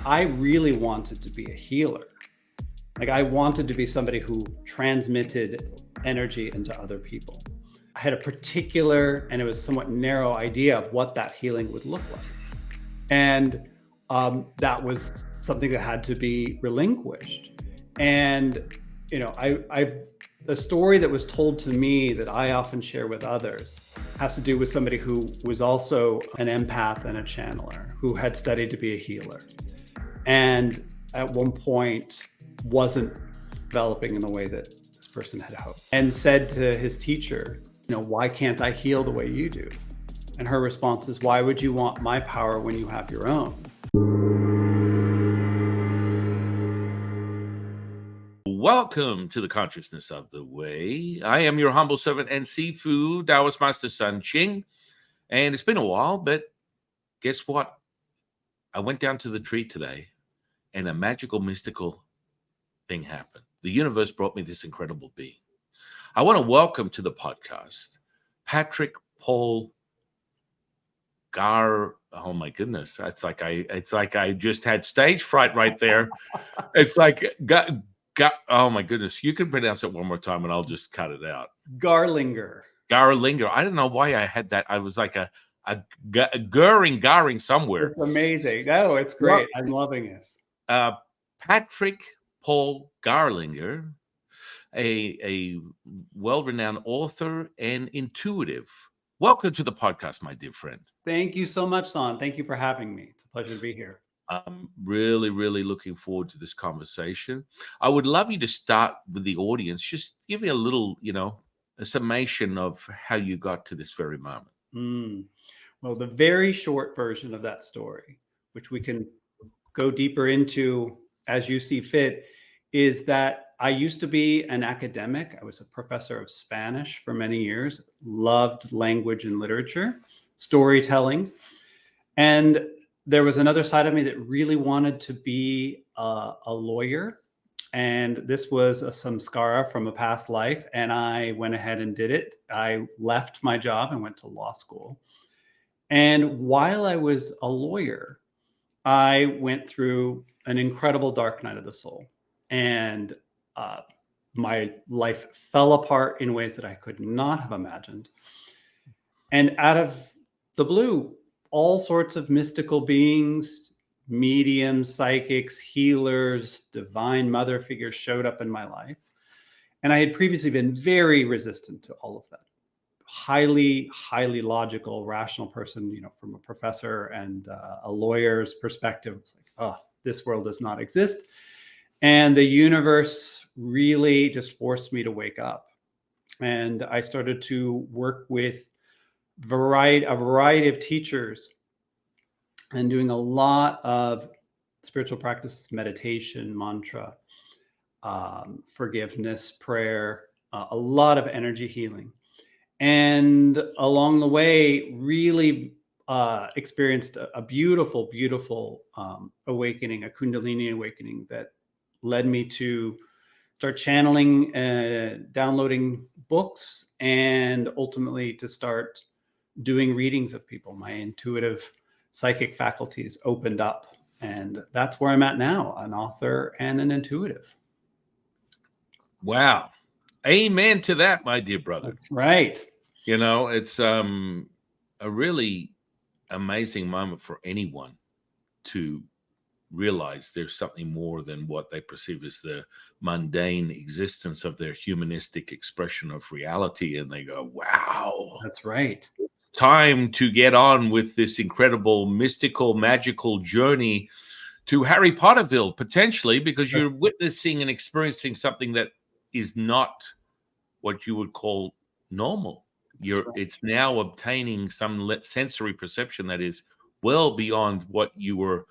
I really wanted to be a healer. Like I wanted to be somebody who transmitted energy into other people. I had a particular, and it was somewhat narrow idea of what that healing would look like. And that was something that had to be relinquished. And, you know, the story that was told to me that I often share with others has to do with somebody who was also an empath and a channeler who had studied to be a healer. And at one point wasn't developing in the way that this person had hoped, and said to his teacher, you know, why can't I heal the way you do? And her response is, why would you want my power when you have your own? Welcome to the Consciousness of the Way. I am your humble servant and seafood Taoist master, San Qing. And it's been a while, but guess what? I went down to the tree today and a magical, mystical thing happened. The universe brought me this incredible being. I want to welcome to the podcast Patrick Paul Oh my goodness. It's like I just had stage fright right there. It's like oh my goodness. You can pronounce it one more time and I'll just cut it out. Garlinger. I don't know why I had that. I was like a garring somewhere. It's amazing. No, it's great. I'm loving this. Patrick Paul Garlinger, a well-renowned author and intuitive. Welcome to the podcast, my dear friend. Thank you so much, San. Thank you for having me. It's a pleasure to be here. I'm really, really looking forward to this conversation. I would love you to start with the audience. Just give me a little, a summation of how you got to this very moment. Well, the very short version of that story, which we can go deeper into as you see fit, is that I used to be an academic. I was a professor of Spanish for many years, loved language and literature, storytelling. And there was another side of me that really wanted to be a lawyer. And this was a samskara from a past life. And I went ahead and did it. I left my job and went to law school. And while I was a lawyer, I went through an incredible dark night of the soul. And my life fell apart in ways that I could not have imagined. And out of the blue, all sorts of mystical beings, mediums, psychics, healers, divine mother figures showed up in my life. And I had previously been very resistant to all of that. Highly logical, rational person, from a professor and a lawyer's perspective. It's like, oh, this world does not exist. And the universe really just forced me to wake up. And I started to work with a variety of teachers and doing a lot of spiritual practices, meditation, mantra, forgiveness, prayer, a lot of energy healing. And along the way, really experienced a beautiful awakening, a Kundalini awakening that led me to start channeling, downloading books, and ultimately to start doing readings of people. My intuitive psychic faculties opened up. And that's where I'm at now, an author and an intuitive. Wow. Amen to that, my dear brother. That's right. It's a really amazing moment for anyone to realize there's something more than what they perceive as the mundane existence of their humanistic expression of reality. And they go, wow. That's right. Time to get on with this incredible, mystical, magical journey to Harry Potterville, potentially, because you're witnessing and experiencing something that is not what you would call normal. It's now obtaining some sensory perception that is well beyond what you were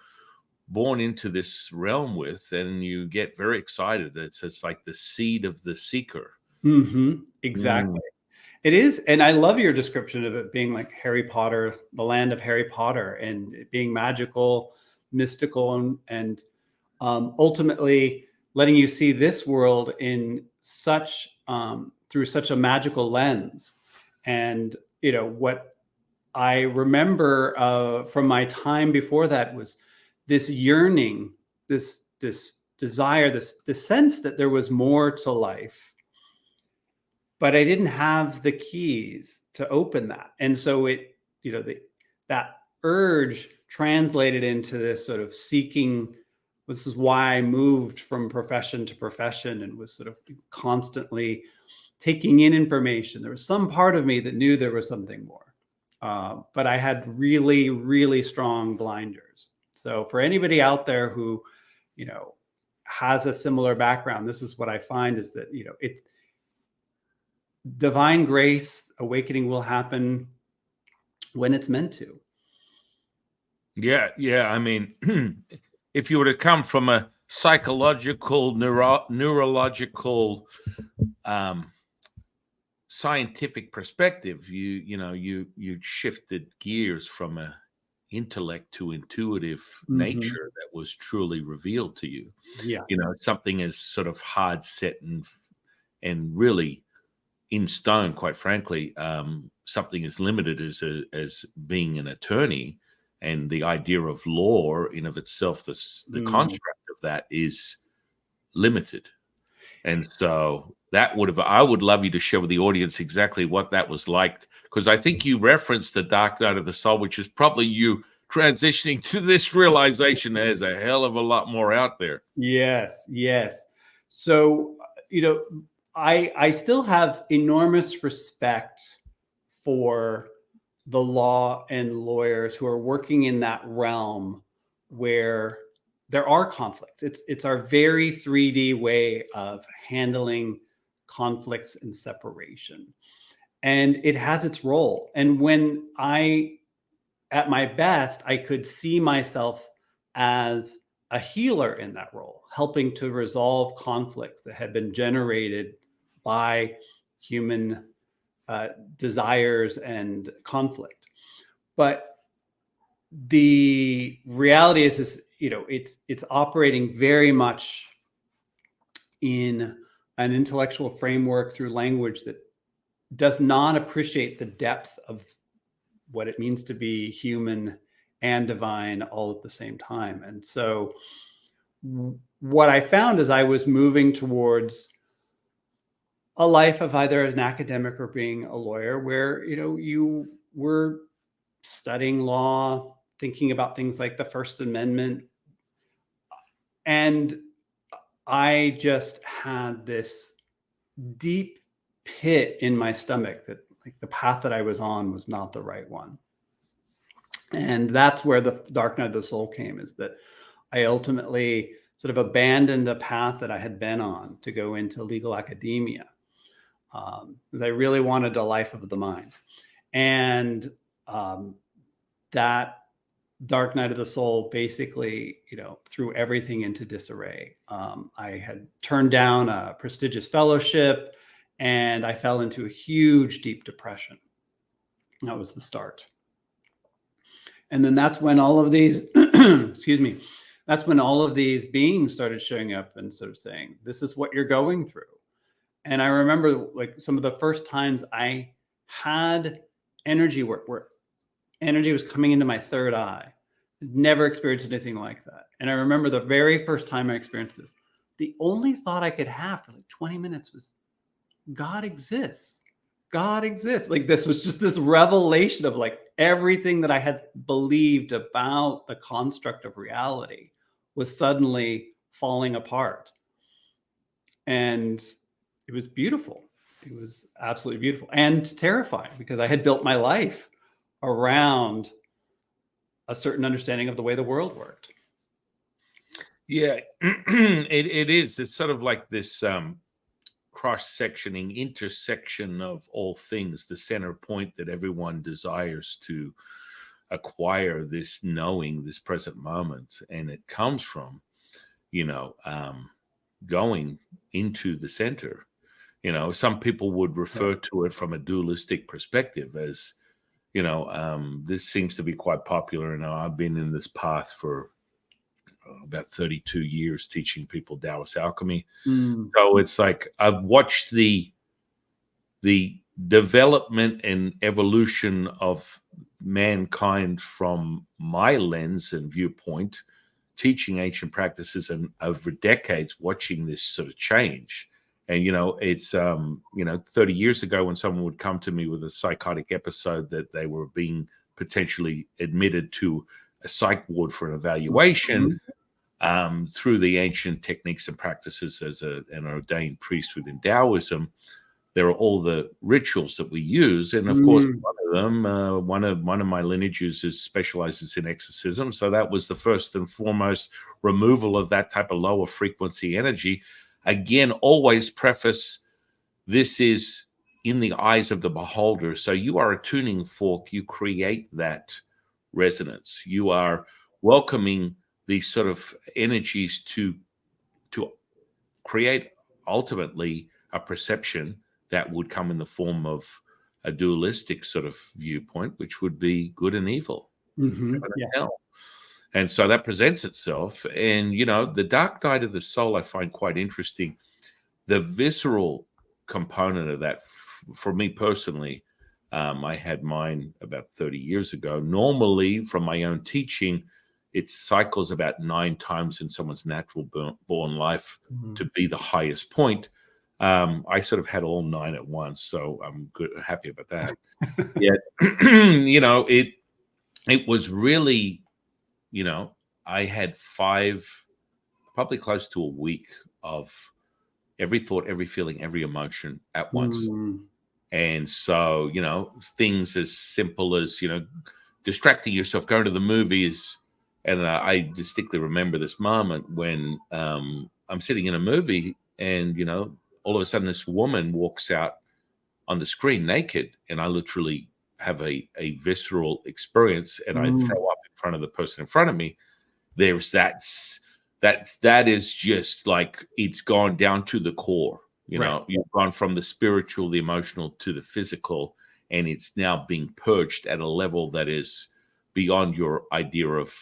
born into this realm with, and you get very excited. It's like the seed of the seeker. Exactly. It is. And I love your description of it being like Harry Potter, the land of Harry Potter, and it being magical, mystical, and ultimately letting you see this world in through such a magical lens. And, what I remember from my time before that was this yearning, this desire, this sense that there was more to life, but I didn't have the keys to open that. And so it, that urge translated into this sort of seeking. This is why I moved from profession to profession and was sort of constantly taking in information. There was some part of me that knew there was something more, but I had really, really strong blinders. So for anybody out there who, has a similar background, this is what I find is that, it's divine grace, awakening will happen when it's meant to. Yeah. I mean, if you were to come from a psychological, neurological, scientific perspective, you shifted gears from a intellect to intuitive nature that was truly revealed to you. Yeah. Something as sort of hard set and really in stone, quite frankly, something as limited as being an attorney, and the idea of law in of itself, the construct of that is limited. And so I would love you to share with the audience exactly what that was like, because I think you referenced the dark night of the soul, which is probably you transitioning to this realization there's a hell of a lot more out there. Yes. So, I still have enormous respect for the law and lawyers who are working in that realm where there are conflicts. It's our very 3D way of handling conflicts and separation. And it has its role. And when at my best, I could see myself as a healer in that role, helping to resolve conflicts that had been generated by human desires and conflict. But the reality is it's operating very much in an intellectual framework through language that does not appreciate the depth of what it means to be human and divine all at the same time. And so what I found as I was moving towards a life of either an academic or being a lawyer, where you were studying law, thinking about things like the First Amendment, and I just had this deep pit in my stomach that the path that I was on was not the right one. And that's where the dark night of the soul came, is that I ultimately sort of abandoned a path that I had been on to go into legal academia, because I really wanted a life of the mind. And that dark night of the soul basically, threw everything into disarray. I had turned down a prestigious fellowship, and I fell into a huge, deep depression. That was the start. And then that's when all of these, excuse me, that's when all of these beings started showing up and sort of saying, this is what you're going through. And I remember some of the first times I had energy work where energy was coming into my third eye. I'd never experienced anything like that. And I remember the very first time I experienced this, the only thought I could have for 20 minutes was, God exists. God exists. This was just this revelation of everything that I had believed about the construct of reality was suddenly falling apart. And it was beautiful. It was absolutely beautiful and terrifying, because I had built my life around a certain understanding of the way the world worked. Yeah, it is. It's sort of like this cross-sectioning intersection of all things, the center point that everyone desires to acquire, this knowing, this present moment. And it comes from, going into the center. Some people would refer to it from a dualistic perspective as, this seems to be quite popular. And I've been in this path for about 32 years teaching people Taoist alchemy. So it's like I've watched the development and evolution of mankind from my lens and viewpoint, teaching ancient practices and over decades watching this sort of change. And, it's, 30 years ago when someone would come to me with a psychotic episode that they were being potentially admitted to a psych ward for an evaluation, through the ancient techniques and practices as an ordained priest within Taoism, there are all the rituals that we use. And of course, one of them, one of my lineages specializes in exorcism. So that was the first and foremost removal of that type of lower frequency energy. Again, always preface, this is in the eyes of the beholder. So you are a tuning fork. You create that resonance. You are welcoming these sort of energies to create ultimately a perception that would come in the form of a dualistic sort of viewpoint, which would be good and evil, heaven and hell. And so that presents itself. And, the dark night of the soul, I find quite interesting. The visceral component of that, for me personally, I had mine about 30 years ago. Normally, from my own teaching, it cycles about 9 times in someone's natural born life to be the highest point. I sort of had all 9 at once, so I'm happy about that. Yet, it was really, I had 5, probably close to a week of every thought, every feeling, every emotion at once. And so, things as simple as, distracting yourself, going to the movies. And I distinctly remember this moment when I'm sitting in a movie and, all of a sudden this woman walks out on the screen naked, and I literally have a visceral experience, and I throw up in front of the person in front of me. There's that is just like, it's gone down to the core. You've gone from the spiritual, the emotional to the physical, and it's now being purged at a level that is beyond your idea of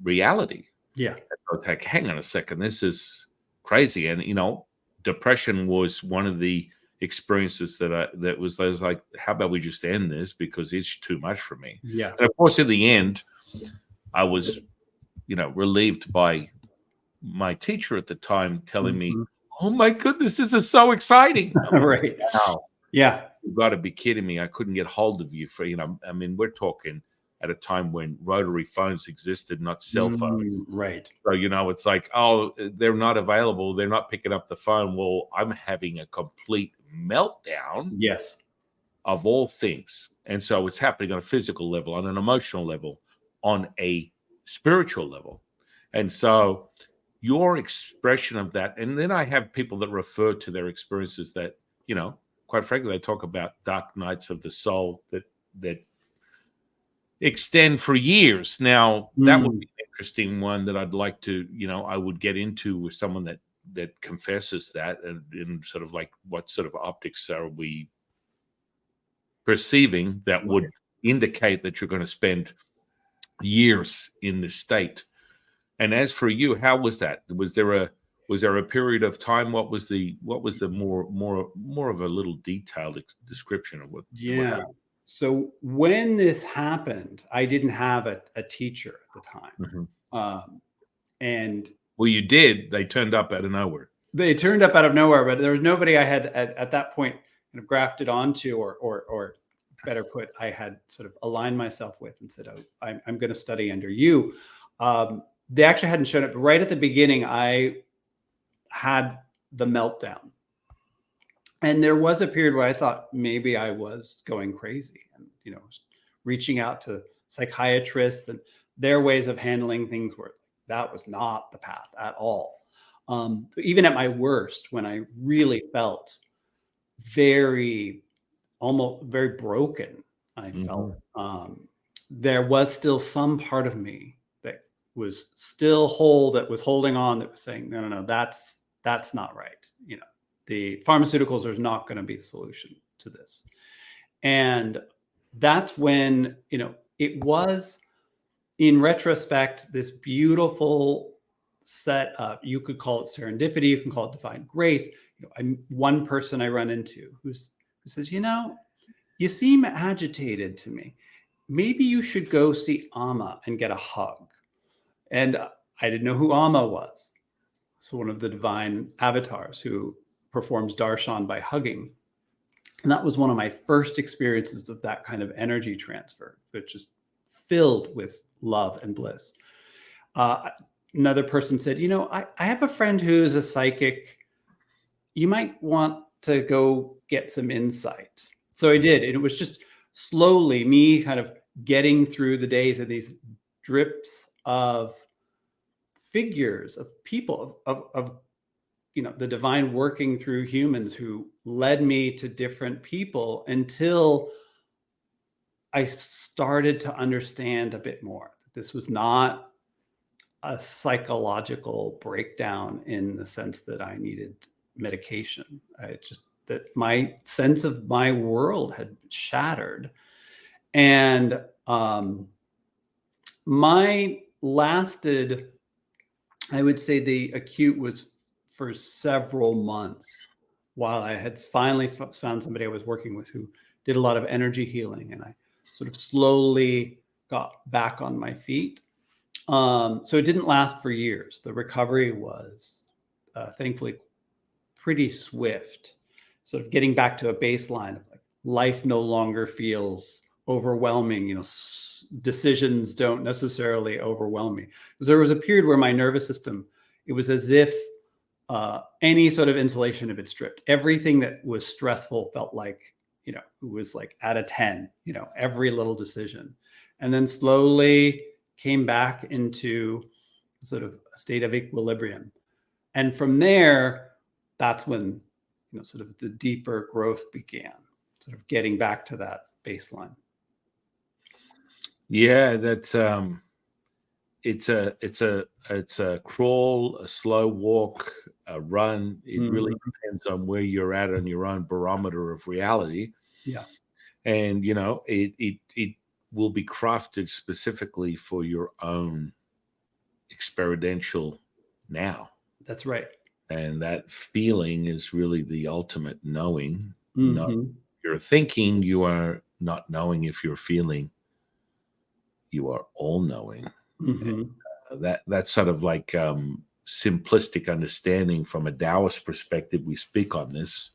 reality. Yeah. It's like, hang on a second, this is crazy. And, depression was one of the experiences that was like, how about we just end this, because it's too much for me. Yeah. And of course, in the end, I was, relieved by my teacher at the time telling me, oh my goodness, this is so exciting. Right. Wow. Yeah. You've got to be kidding me. I couldn't get hold of you for, we're talking at a time when rotary phones existed, not cell phones. Right. So, it's like, oh, they're not available. They're not picking up the phone. Well, I'm having a complete meltdown. Yes. Of all things. And so it's happening on a physical level, on an emotional level, on a spiritual level. And so your expression of that, and then I have people that refer to their experiences that, quite frankly, they talk about dark nights of the soul that extend for years. Now, that would be an interesting one that I'd like to, I would get into with someone that confesses that, and sort of like, what sort of optics are we perceiving that would indicate that you're going to spend years in this state. And as for you, how was that? Was there a period of time? What was the more of a little detailed description of what? Yeah. So when this happened, I didn't have a teacher at the time. And well, you did. They turned up out of nowhere. They turned up out of nowhere, but there was nobody I had at that point kind of grafted onto, or better put, I had sort of aligned myself with and said, oh, I'm going to study under you. They actually hadn't shown up. But right at the beginning, I had the meltdown. And there was a period where I thought maybe I was going crazy, and, reaching out to psychiatrists and their ways of handling things were, that was not the path at all. Even at my worst, when I really felt almost very broken, I felt there was still some part of me that was still whole, that was holding on, that was saying, no, that's not right. The pharmaceuticals are not going to be the solution to this. And that's when, it was, in retrospect, this beautiful setup. You could call it serendipity. You can call it divine grace. One person I run into who says, you seem agitated to me. Maybe you should go see Amma and get a hug. And I didn't know who Amma was. So one of the divine avatars who performs darshan by hugging. And that was one of my first experiences of that kind of energy transfer, which is filled with love and bliss. Another person said, I have a friend who's a psychic. You might want to go get some insight. So I did. And it was just slowly me kind of getting through the days of these drips of figures, of people, of the divine working through humans who led me to different people until I started to understand a bit more. This was not a psychological breakdown in the sense that I needed medication. It's just that my sense of my world had shattered. And my lasted, I would say the acute was for several months while I had finally found somebody I was working with who did a lot of energy healing. And I sort of slowly got back on my feet. So it didn't last for years. The recovery was thankfully pretty swift, sort of getting back to a baseline of like life no longer feels overwhelming. Decisions don't necessarily overwhelm me. Because there was a period where my nervous system, it was as if any sort of insulation had been stripped. Everything that was stressful felt like, it was like at a 10, every little decision. And then slowly came back into sort of a state of equilibrium. And from there, that's when, sort of the deeper growth began, sort of getting back to that baseline. Yeah, that's it's a crawl, a slow walk, a run. It really depends on where you're at on your own barometer of reality. Yeah. And it will be crafted specifically for your own experiential now. That's right. And that feeling is really the ultimate knowing. Mm-hmm. If you're thinking, you are not knowing. If you're feeling, you are all knowing. Mm-hmm. That's sort of like simplistic understanding from a Taoist perspective. We speak on this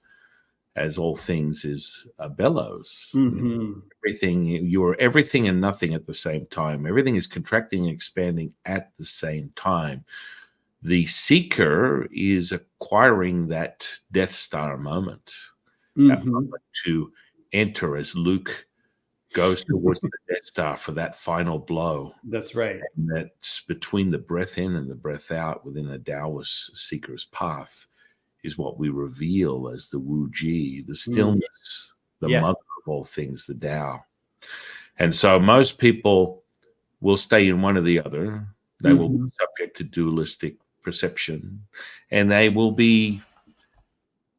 as all things is a bellows. Mm-hmm. Everything, you are everything and nothing at the same time. Everything is contracting and expanding at the same time. The seeker is acquiring that Death Star moment, that moment to enter as Luke goes towards the Death Star for that final blow. That's right. And that's between the breath in and the breath out within a Taoist seeker's path is what we reveal as the Wu Ji, the stillness, the mother of all things, the Tao. And so most people will stay in one or the other. They will be subject to dualistic perception, and they will be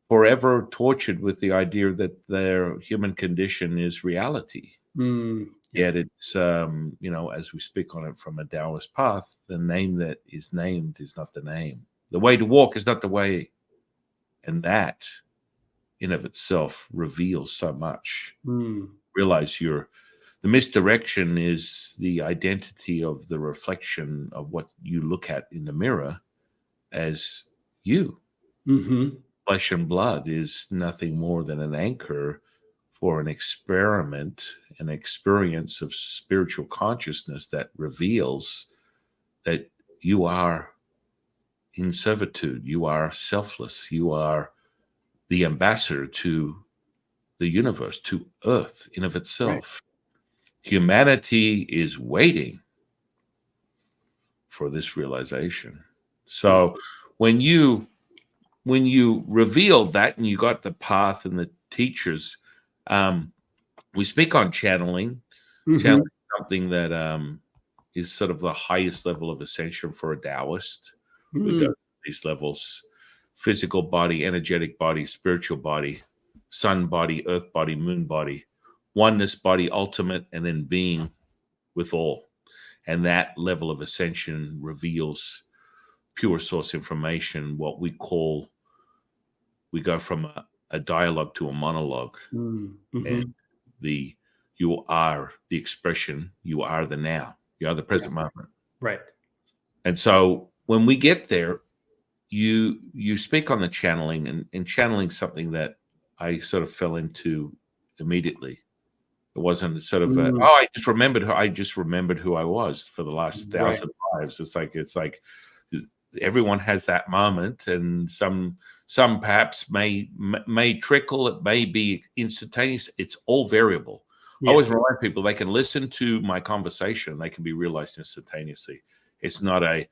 forever tortured with the idea that their human condition is reality. Yet it's, as we speak on it from a Taoist path, the name that is named is not the name. The way to walk is not the way. And that in of itself reveals so much. Realize the misdirection is the identity of the reflection of what you look at in the mirror as you. Flesh and blood is nothing more than an anchor for an experiment, an experience of spiritual consciousness that reveals that you are in servitude, you are selfless, you are the ambassador to the universe, to Earth in of itself. Right. Humanity is waiting for this realization. So when you revealed that and you got the path and the teachers, we speak on channeling. Channeling is something that is sort of the highest level of ascension for a Taoist. We go to these levels: physical body, energetic body, spiritual body, sun body, earth body, moon body, oneness body, ultimate, and then being with all. And that level of ascension reveals pure source information, what we go from a dialogue to a monologue. And you are the expression, you are the now, you are the present moment. Right. And so when we get there, you speak on the channeling, and channeling something that I sort of fell into immediately. It wasn't sort of Mm, oh, I just remembered who I was for the last right. 1,000 lives. It's like everyone has that moment, and some perhaps may trickle. It may be instantaneous. It's all variable. I Yeah. always remind people they can listen to my conversation. They can be realized instantaneously. It's not a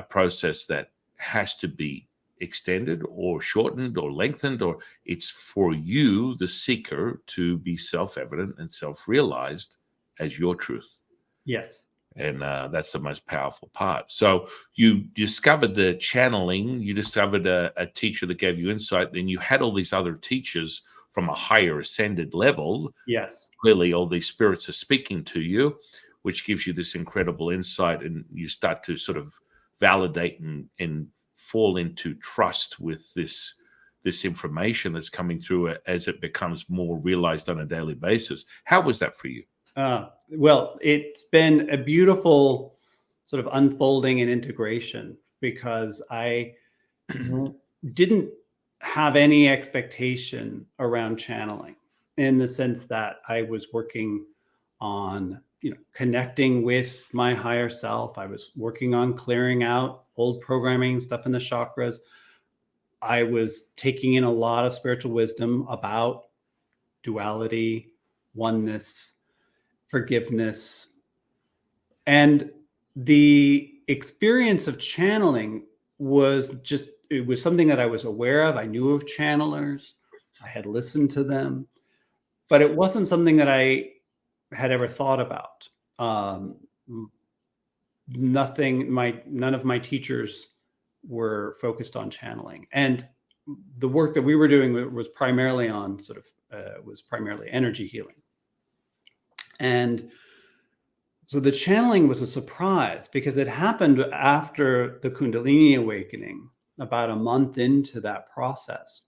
process that has to be extended or shortened or lengthened, or it's for you, the seeker, to be self-evident and self-realized as your truth. Yes. And that's the most powerful part. So you discovered the channeling, you discovered a teacher that gave you insight, then you had all these other teachers from a higher ascended level. Yes. Clearly all these spirits are speaking to you, which gives you this incredible insight, and you start to sort of validate and fall into trust with this information that's coming through as it becomes more realized on a daily basis. How was that for you? Well, it's been a beautiful sort of unfolding and integration, because I didn't have any expectation around channeling, in the sense that I was working on, connecting with my higher self. I was working on clearing out old programming, stuff in the chakras. I was taking in a lot of spiritual wisdom about duality, oneness, forgiveness. And the experience of channeling it was something that I was aware of. I knew of channelers. I had listened to them, but it wasn't something that I had ever thought about. None of my teachers were focused on channeling. And the work that we were doing was primarily energy healing. And so the channeling was a surprise, because it happened after the Kundalini awakening, about a month into that process,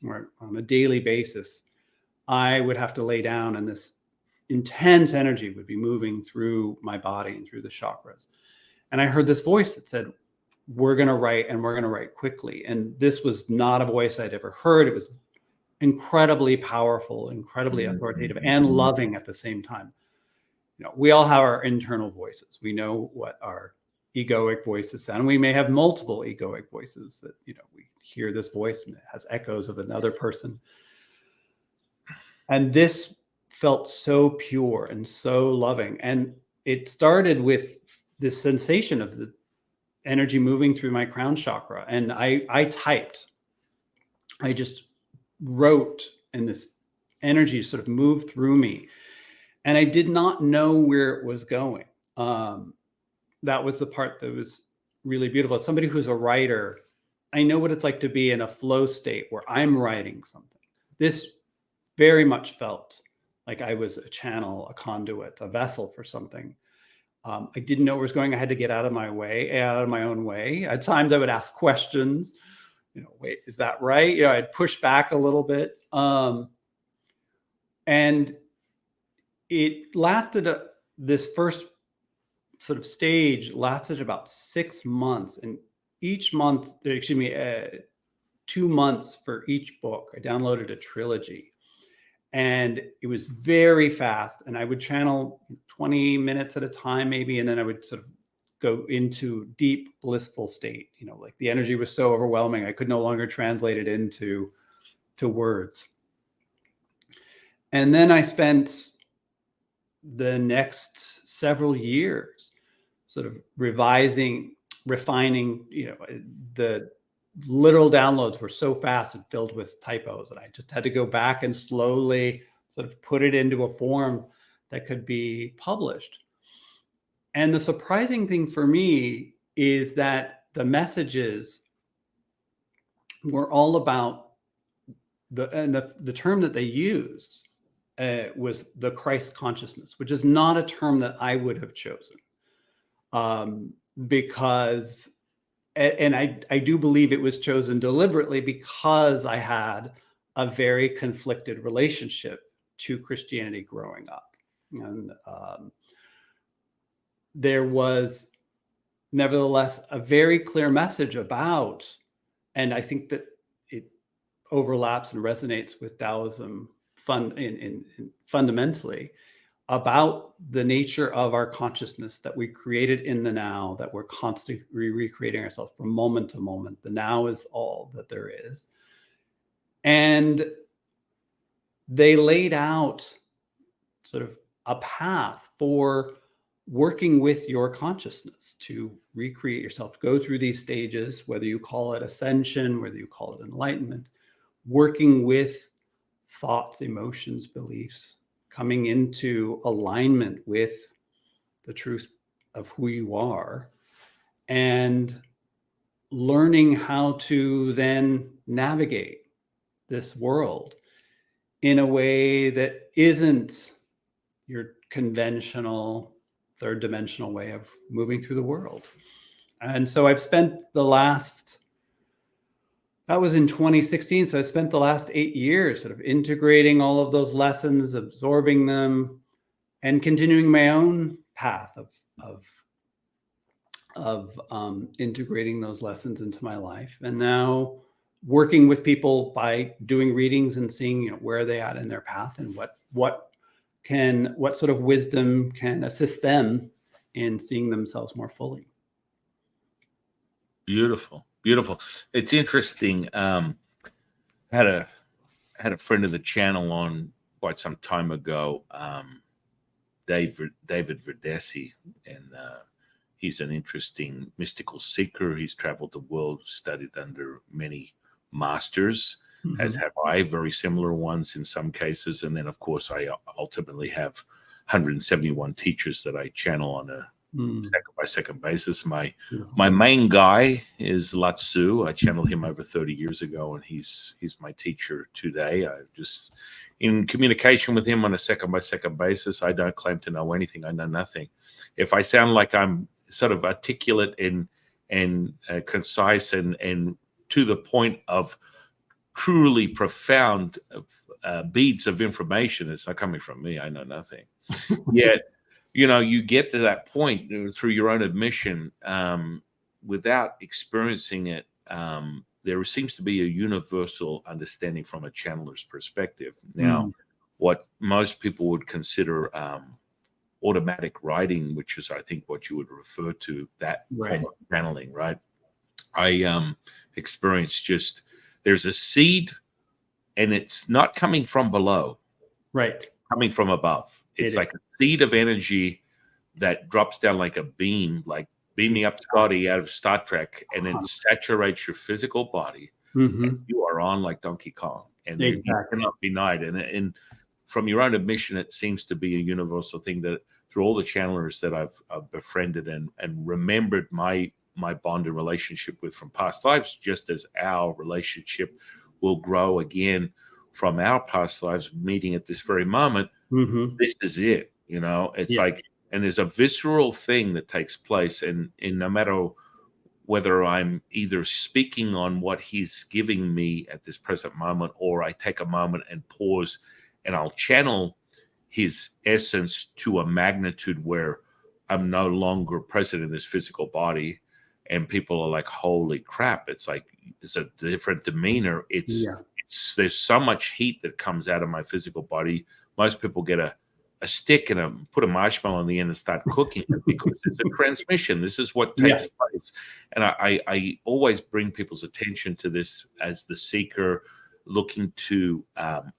where on a daily basis, I would have to lay down, and this intense energy would be moving through my body and through the chakras. And I heard this voice that said, we're going to write, and we're going to write quickly. And this was not a voice I'd ever heard. It was incredibly powerful, incredibly authoritative, and loving at the same time. We all have our internal voices. We know what our egoic voices sound. We may have multiple egoic voices that, we hear this voice and it has echoes of another person. And this felt so pure and so loving. And it started with this sensation of the energy moving through my crown chakra. And I just wrote, and this energy sort of moved through me. And I did not know where it was going. That was the part that was really beautiful. As somebody who's a writer, I know what it's like to be in a flow state where I'm writing something. This very much felt like I was a channel, a conduit, a vessel for something. I didn't know where it was going. I had to get out of my own way. At times I would ask questions, wait, is that right? I'd push back a little bit. And it lasted, this first sort of stage lasted about 6 months. And each month, 2 months for each book, I downloaded a trilogy. And it was very fast. And I would channel 20 minutes at a time, maybe. And then I would sort of go into deep, blissful state. Like the energy was so overwhelming, I could no longer translate it into words. And then I spent the next several years sort of refining. The literal downloads were so fast and filled with typos, and I just had to go back and slowly sort of put it into a form that could be published. And the surprising thing for me is that the messages were all about the term that they used was the Christ consciousness, which is not a term that I would have chosen, because, and I do believe it was chosen deliberately, because I had a very conflicted relationship to Christianity growing up. And there was nevertheless, a very clear message about, and I think that it overlaps and resonates with Taoism fundamentally, about the nature of our consciousness, that we created in the now, that we're constantly recreating ourselves from moment to moment. The now is all that there is. And they laid out sort of a path for working with your consciousness to recreate yourself, go through these stages, whether you call it ascension, whether you call it enlightenment, working with thoughts, emotions, beliefs, coming into alignment with the truth of who you are, and learning how to then navigate this world in a way that isn't your conventional third dimensional way of moving through the world. And so I've spent the last, that was in 2016. So I spent the last 8 years sort of integrating all of those lessons, absorbing them, and continuing my own path of integrating those lessons into my life. And now working with people by doing readings and seeing, you know, where are they at in their path, and what sort of wisdom can assist them in seeing themselves more fully. Beautiful, beautiful. It's interesting. Had a friend of the channel on quite some time ago, David Verdesi, and he's an interesting mystical seeker. He's traveled the world, studied under many masters, as have I, very similar ones in some cases. And then, of course, I ultimately have 171 teachers that I channel on a second-by-second basis. My main guy is Lao Tzu. I channeled him over 30 years ago, and he's my teacher today. I just in communication with him on a second-by-second basis. I don't claim to know anything. I know nothing. If I sound like I'm sort of articulate and concise and to the point of truly profound beads of information, it's not coming from me. I know nothing. Yet, you know, you get to that point through your own admission without experiencing it. There seems to be a universal understanding from a channeler's perspective. Now, what most people would consider automatic writing, which is, I think, what you would refer to, that form of channeling, right? I experienced just, there's a seed, and it's not coming from below, coming from above. It's like a seed of energy that drops down like a beam, like beaming up Scotty out of Star Trek, and then saturates your physical body. And you are on like Donkey Kong, and you cannot be denied. And from your own admission, it seems to be a universal thing that through all the channelers that I've befriended and remembered my bond and relationship with from past lives, just as our relationship will grow again from our past lives meeting at this very moment. This is it, you know. It's like, and there's a visceral thing that takes place, and no matter whether I'm either speaking on what he's giving me at this present moment, or I take a moment and pause and I'll channel his essence to a magnitude where I'm no longer present in this physical body, and people are like, holy crap, it's like, it's a different demeanor. It's there's so much heat that comes out of my physical body. Most people get a stick and put a marshmallow on the end and start cooking it, because it's a transmission. This is what takes place. And I always bring people's attention to this as the seeker looking to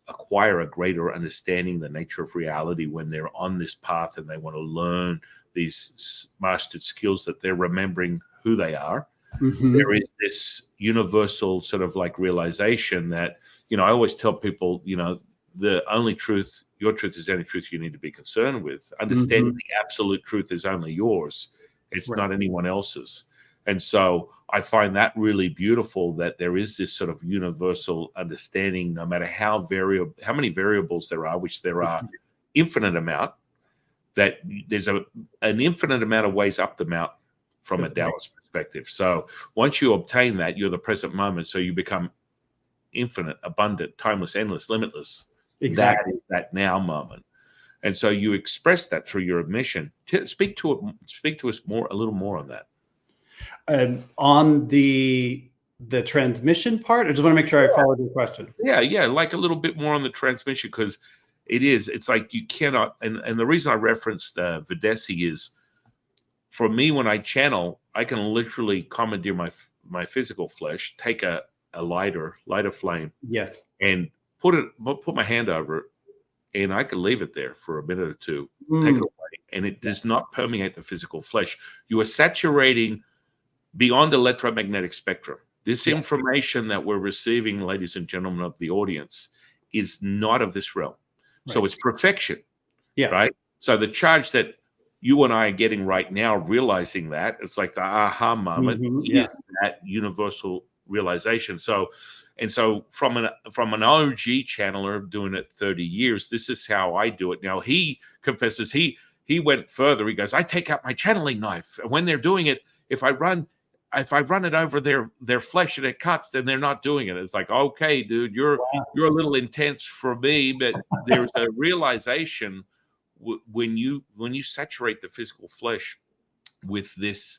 acquire a greater understanding of the nature of reality when they're on this path and they want to learn these mastered skills, that they're remembering who they are. There is this universal sort of like realization that, you know, I always tell people, you know, the only truth, your truth is the only truth you need to be concerned with. Understanding the absolute truth is only yours. It's not anyone else's. And so I find that really beautiful, that there is this sort of universal understanding, no matter how many variables there are, which there are infinite amount, that there's an infinite amount of ways up the mountain from a Taoist perspective. So once you obtain that, you're the present moment. So you become infinite, abundant, timeless, endless, limitless. That is that now moment. And so you express that through your admission. Speak to us a little more on that. On the transmission part, I just want to make sure I followed your question. Yeah, like a little bit more on the transmission, because it's like you cannot, and the reason I referenced Videsi is, for me, when I channel, I can literally commandeer my physical flesh, take a lighter flame, Yes. and put my hand over it, and I can leave it there for a minute or two, take it away, and it does not permeate the physical flesh. You are saturating beyond the electromagnetic spectrum. This information that we're receiving, ladies and gentlemen of the audience, is not of this realm. Right. So it's perfection, right? So the charge that you and I are getting right now, realizing that, it's like the aha moment, is that universal realization. So from an OG channeler doing it 30 years, this is how I do it. Now he confesses he went further. He goes, I take out my channeling knife, and when they're doing it, if I run it over their flesh and it cuts, then they're not doing it. It's like, okay, dude, you're a little intense for me, but there's a realization when you saturate the physical flesh with this,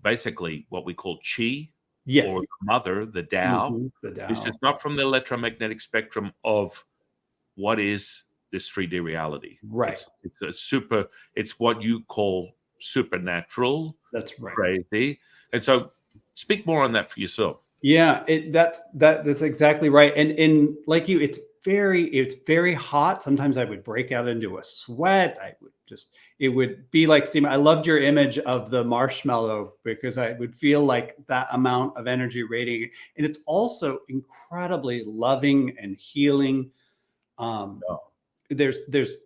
basically what we call chi, or the mother, the Tao. The Tao. This is not from the electromagnetic spectrum of what is this 3D reality. Right. It's what you call supernatural. That's right. Crazy. And so speak more on that for yourself. Yeah, that's exactly right. And like you, it's very hot. Sometimes I would break out into a sweat. It would be like steam. I loved your image of the marshmallow, because I would feel like that amount of energy radiating. And it's also incredibly loving and healing. There's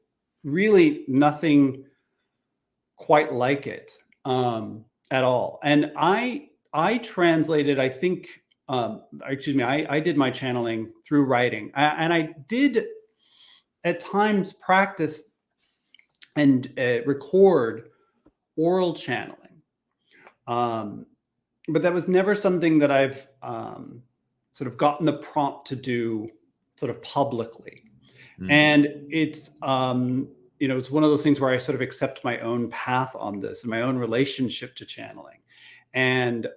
really nothing quite like it at all. And I translated, I think, I did my channeling through writing, and I did at times practice and record oral channeling. But that was never something that I've sort of gotten the prompt to do sort of publicly. And it's, it's one of those things where I sort of accept my own path on this and my own relationship to channeling. And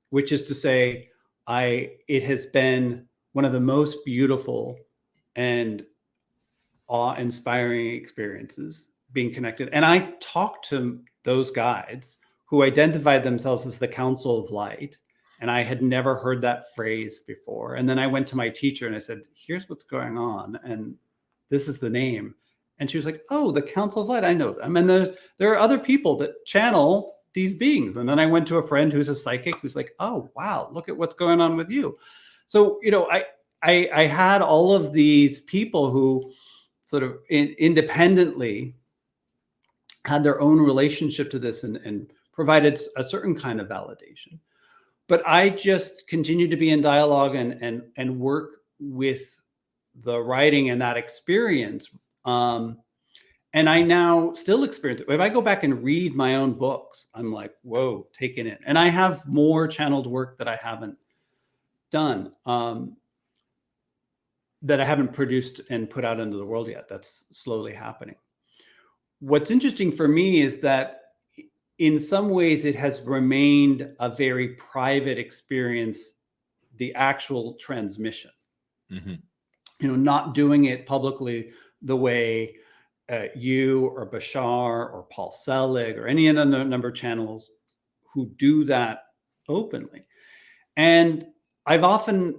which is to say, it has been one of the most beautiful and awe-inspiring experiences being connected. And I talked to those guides who identified themselves as the Council of Light, and I had never heard that phrase before. And then I went to my teacher and I said, here's what's going on, and this is the name. And she was like, oh, the Council of Light, I know them. And there are other people that channel these beings. And then I went to a friend who's a psychic who's like, oh, wow, look at what's going on with you. So, I had all of these people who sort of independently had their own relationship to this and provided a certain kind of validation. But I just continued to be in dialogue and work with the writing and that experience. And I now still experience it. If I go back and read my own books, I'm like, whoa, taking it. And I have more channeled work that I haven't done, that I haven't produced and put out into the world yet. That's slowly happening. What's interesting for me is that in some ways it has remained a very private experience, the actual transmission. Not doing it publicly the way you or Bashar or Paul Selig or any other number of channels who do that openly. And I've often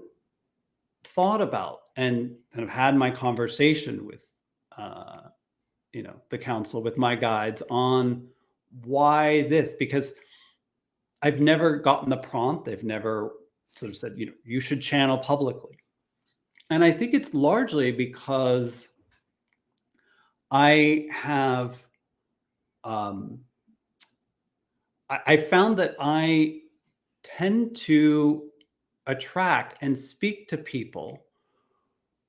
thought about and kind of had my conversation with, the council, with my guides on why this, because I've never gotten the prompt. They've never sort of said, you should channel publicly. And I think it's largely because I have, I found that I tend to attract and speak to people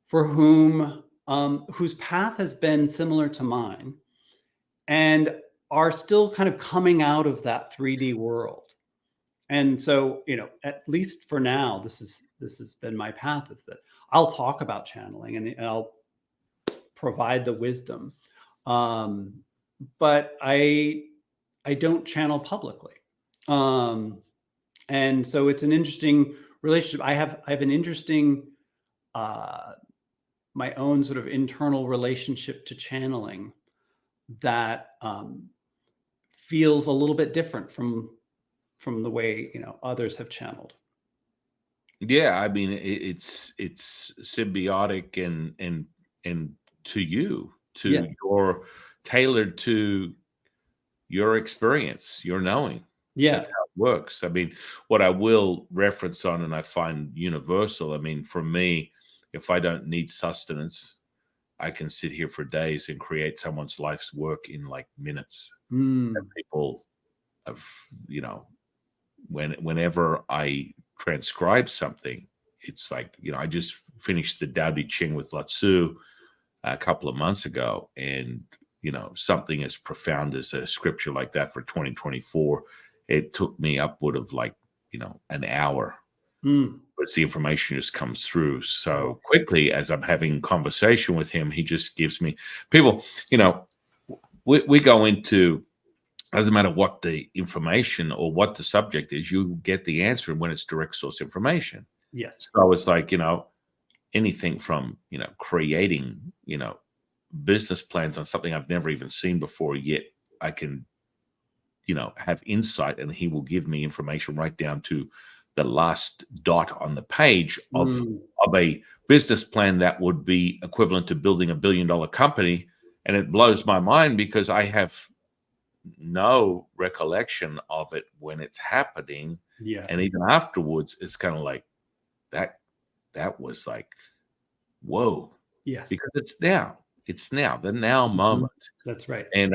for whom, whose path has been similar to mine and are still kind of coming out of that 3D world. And so, at least for now, this has been my path, is that I'll talk about channeling and I'll provide the wisdom. But I don't channel publicly. And so it's an interesting relationship. I have an interesting, my own sort of internal relationship to channeling that feels a little bit different from the way, you know, others have channeled. Yeah, I mean, it's symbiotic and to you, Yeah. to your tailored to your experience, your knowing. Yeah. That's how it works. I mean, what I will reference on, and I find universal. I mean, for me, if I don't need sustenance, I can sit here for days and create someone's life's work in like minutes. And Mm. people have, you know, whenever I transcribe something, it's like, you know, I just finished the Tao Te Ching with Lao Tzu a couple of months ago, and you know, something as profound as a scripture like that for 2024, it took me upward of like, you know, an hour. Mm. But the information just comes through Wow. so quickly as I'm having conversation with him. He just gives me people, you know, we go into, doesn't matter what the information or what the subject is, you get the answer when it's direct source information. Yes. So it's like, you know, anything from, you know, creating, you know, business plans on something I've never even seen before, yet I can, you know, have insight, and he will give me information right down to the last dot on the page Mm. of a business plan that would be equivalent to building $1 billion company. And it blows my mind because I have no recollection of it when it's happening. And Yes. even afterwards, it's kind of like that was like, whoa, Yes. because it's now the now Mhm. moment. That's right. And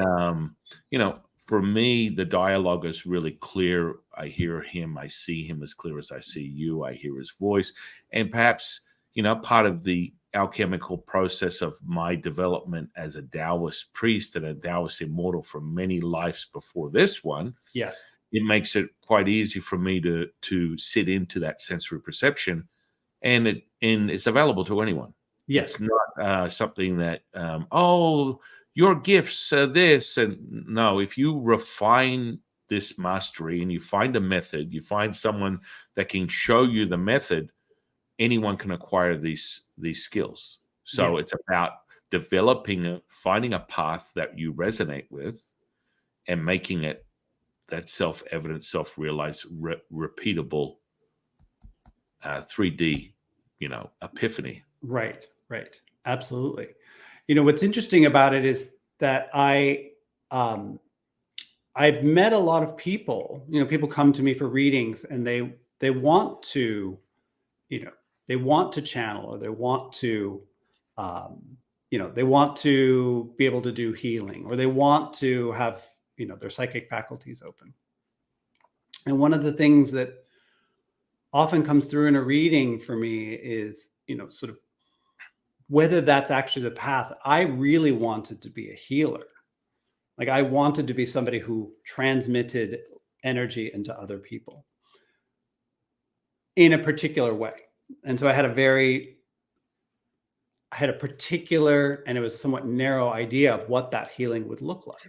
you know, for me, the dialogue is really clear. I hear him, I see him as clear as I see you. I hear his voice. And perhaps, you know, part of the alchemical process of my development as a Taoist priest and a Taoist immortal from many lives before this one, Yes. it makes it quite easy for me to sit into that sensory perception, and it's available to anyone. Yes. It's not something that oh, your gifts this, and no. If you refine this mastery and you find a method, you find someone that can show you the method, anyone can acquire these skills. Yes. So it's about developing finding a path that you resonate with and making it that self-evident, self-realized, repeatable 3D, you know, epiphany. Right. Right. Absolutely. You know, what's interesting about it is that um, I've met a lot of people, you know, people come to me for readings and they want to, you know, they want to channel, or they want to, um, you know, they want to be able to do healing, or they want to have, you know, their psychic faculties open. And one of the things that often comes through in a reading for me is, you know, sort of whether that's actually the path. I really wanted to be a healer. Like I wanted to be somebody who transmitted energy into other people in a particular way. And so I had a particular, and it was somewhat narrow idea of what that healing would look like.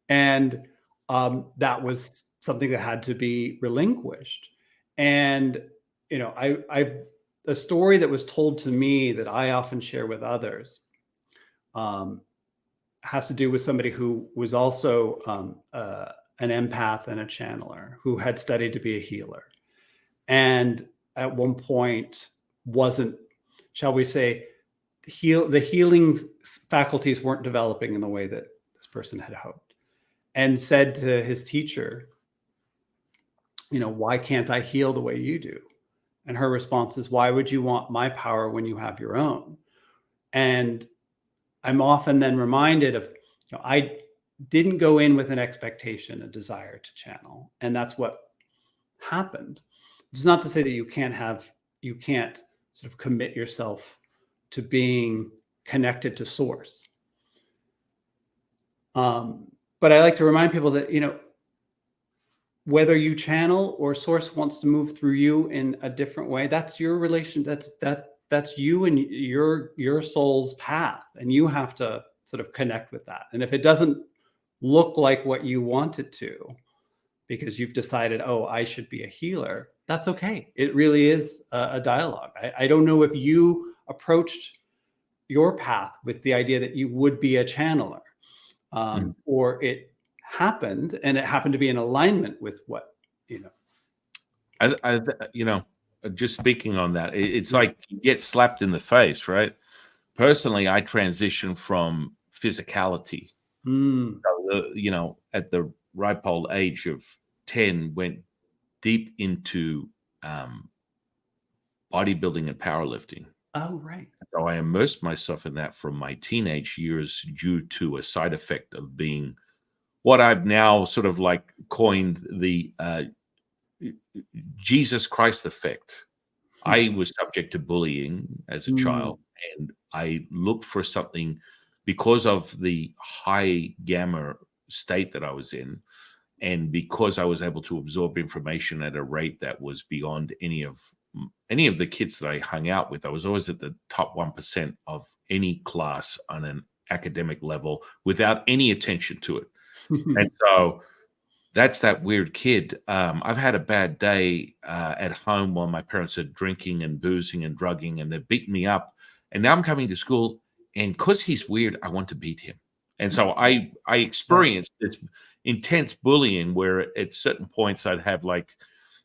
And that was something that had to be relinquished. And, you know, a story that was told to me that I often share with others um, has to do with somebody who was also an empath and a channeler who had studied to be a healer. And at one point wasn't, shall we say, the healing faculties weren't developing in the way that this person had hoped, and said to his teacher, you know, why can't I heal the way you do? And her response is, why would you want my power when you have your own? And I'm often then reminded of, you know, I didn't go in with an expectation, a desire to channel. And that's what happened. It's not to say that you can't sort of commit yourself to being connected to source. But I like to remind people that, you know, whether you channel or source wants to move through you in a different way, that's your relation. That's you and your soul's path, and you have to sort of connect with that. And if it doesn't look like what you want it to, because you've decided, oh, I should be a healer, that's okay. It really is a dialogue. I don't know if you approached your path with the idea that you would be a channeler, or it happened and it happened to be in alignment with what, you know. You know, just speaking on that, it's like you get slapped in the face, right? Personally, I transitioned from physicality, you know, at the ripe old age of 10, went deep into bodybuilding and powerlifting. Oh, right. So I immersed myself in that from my teenage years due to a side effect of being what I've now sort of like coined the Jesus Christ effect. I was subject to bullying as a child, and I looked for something because of the high gamma state that I was in, and because I was able to absorb information at a rate that was beyond any of the kids that I hung out with. I was always at the top 1% of any class on an academic level without any attention to it. And so that's that weird kid. I've had a bad day at home while my parents are drinking and boozing and drugging, and they're beating me up. And now I'm coming to school, and because he's weird, I want to beat him. And so I experienced this intense bullying where at certain points I'd have, like,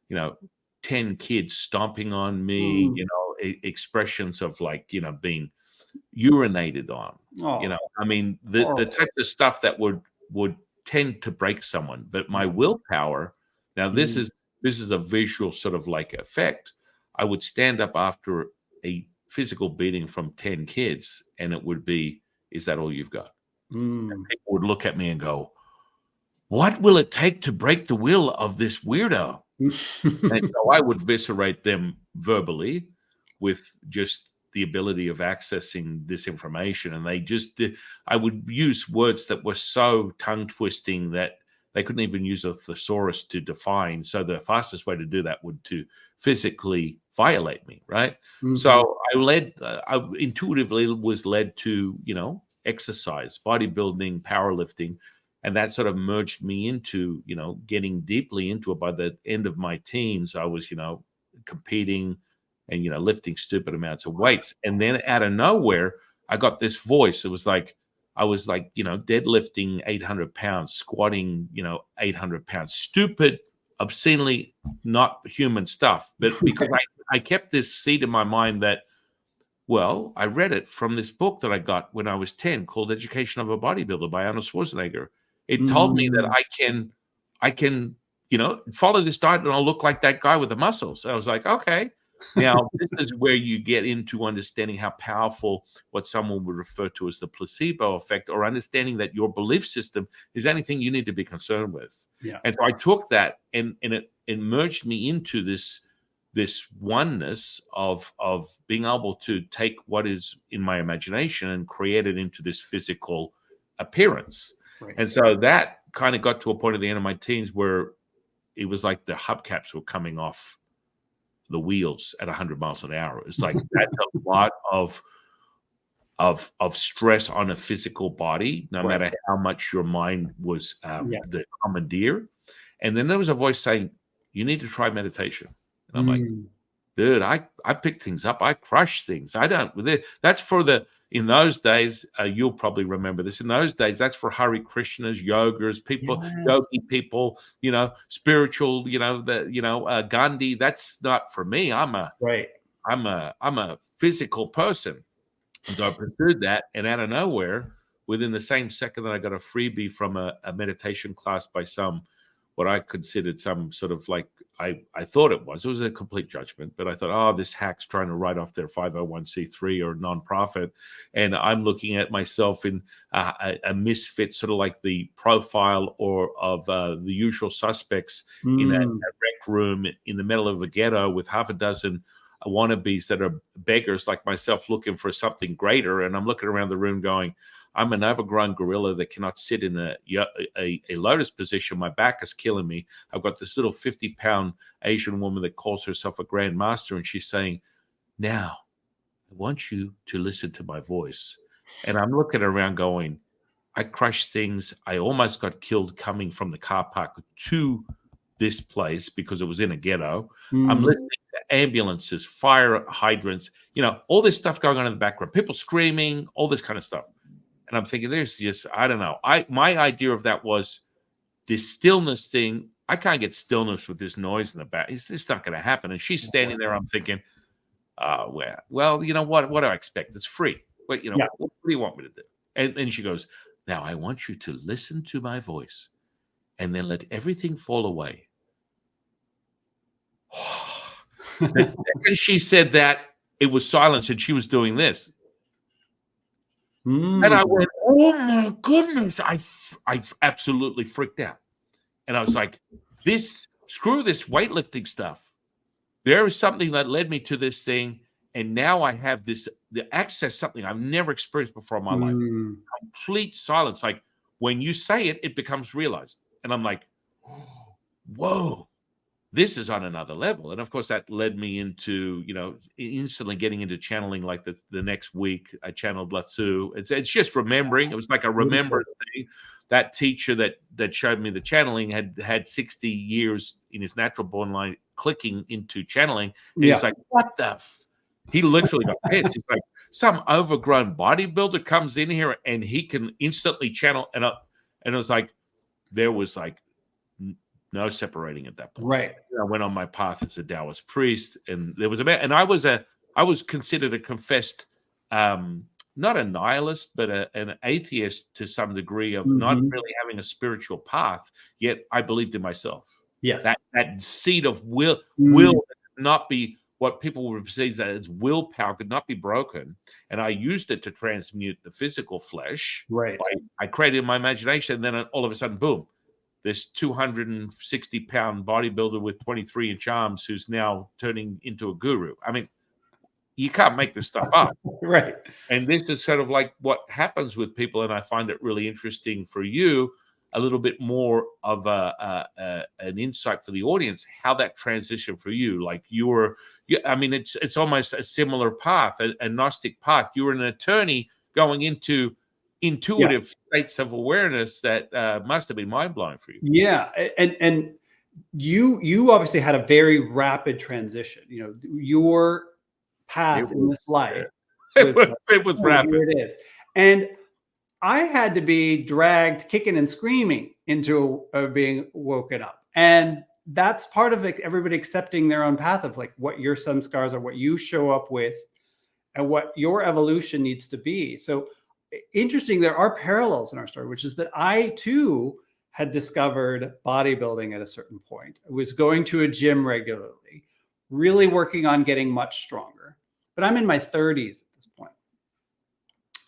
you know, 10 kids stomping on me, you know, expressions of, like, you know, being urinated on. You know, I mean, the type of stuff that would tend to break someone. But my willpower, now this is a visual sort of like effect. I would stand up after a physical beating from 10 kids, and it would be, is that all you've got? And people would look at me and go, what will it take to break the will of this weirdo? And so I would eviscerate them verbally with just the ability of accessing this information. And I would use words that were so tongue twisting that they couldn't even use a thesaurus to define. So the fastest way to do that would to physically violate me. Right. So I intuitively was led to, you know, exercise, bodybuilding, powerlifting. And that sort of merged me into, you know, getting deeply into it. By the end of my teens, I was, you know, competing and, you know, lifting stupid amounts of weights. And then out of nowhere, I got this voice. It was like, I was like, you know, deadlifting 800 pounds, squatting, you know, 800 pounds, stupid, obscenely not human stuff. But because I kept this seed in my mind that, well, I read it from this book that I got when I was 10 called Education of a Bodybuilder by Arnold Schwarzenegger. It told me that I can, you know, follow this diet and I'll look like that guy with the muscles. I was like, okay. Now, this is where you get into understanding how powerful what someone would refer to as the placebo effect, or understanding that your belief system is anything you need to be concerned with. Yeah. And so I took that and it merged me into this oneness of being able to take what is in my imagination and create it into this physical appearance. Right. And so that kind of got to a point at the end of my teens where it was like the hubcaps were coming off the wheels at 100 miles an hour. It's like that's a lot of stress on a physical body, no matter how much your mind was the commandeer. And then there was a voice saying, you need to try meditation. And I'm like, dude, I pick things up. I crush things. I don't. That's for in those days, you'll probably remember this. In those days, that's for Hare Krishnas, yogas, people, yogi people, you know, spiritual, you know, Gandhi. That's not for me. I'm a physical person. And so I pursued that. And out of nowhere, within the same second that I got a freebie from a meditation class by what I considered some sort of like, I thought it was a complete judgment, but I thought, oh, this hack's trying to write off their 501c3 or nonprofit. And I'm looking at myself in a misfit, sort of like the profile of the usual suspects in that rec room in the middle of a ghetto with half a dozen wannabes that are beggars like myself looking for something greater. And I'm looking around the room going, I'm an overgrown gorilla that cannot sit in a lotus position. My back is killing me. I've got this little 50-pound Asian woman that calls herself a grandmaster, and she's saying, now, I want you to listen to my voice. And I'm looking around going, I crushed things. I almost got killed coming from the car park with 2 this place because it was in a ghetto. Mm. I'm listening to ambulances, fire hydrants, all this stuff going on in the background, people screaming, all this kind of stuff. And I'm thinking, there's just, I don't know. My idea of that was this stillness thing. I can't get stillness with this noise in the back. It's just not going to happen. And she's standing there. I'm thinking, well, you know what? What do I expect? It's free. But what do you want me to do? And she goes, now I want you to listen to my voice and then let everything fall away. The second she said that, it was silence, and she was doing this. And I went, oh my goodness. I absolutely freaked out. And I was like, screw this weightlifting stuff. There is something that led me to this thing. And now I have the access, something I've never experienced before in my life. Complete silence. Like when you say it, it becomes realized. And I'm like, whoa, this is on another level. And of course, that led me into, instantly getting into channeling. Like the next week, I channeled Lao Tzu. It's just remembering. It was like a remembrance thing. That teacher that showed me the channeling had 60 years in his natural born line clicking into channeling. And he's like, what the he literally got pissed. He's like, some overgrown bodybuilder comes in here and he can instantly channel. And it was like, there was like no separating at that point. Right. I went on my path as a Taoist priest, and there was and I was considered a confessed, not a nihilist, but an atheist to some degree of not really having a spiritual path. Yet I believed in myself. Yes. That seed of will not be what people would perceive as willpower, could not be broken. And I used it to transmute the physical flesh. Right. I created my imagination, and then all of a sudden, boom, this 260-pound bodybuilder with 23-inch arms who's now turning into a guru. I mean, you can't make this stuff up. Right. And this is sort of like what happens with people. And I find it really interesting for you, a little bit more of an insight for the audience, how that transition for you. Like it's almost a similar path, a Gnostic path. You were an attorney going into intuitive states of awareness that must have been mind-blowing for you. Yeah. And you obviously had a very rapid transition. Your path in this life. It was rapid. Here it is. And I had to be dragged kicking and screaming into being woken up. And that's part of everybody accepting their own path of like what your samskars are, what you show up with, and what your evolution needs to be. So interesting, there are parallels in our story, which is that I too had discovered bodybuilding at a certain point. I was going to a gym regularly, really working on getting much stronger. But I'm in my 30s at this point.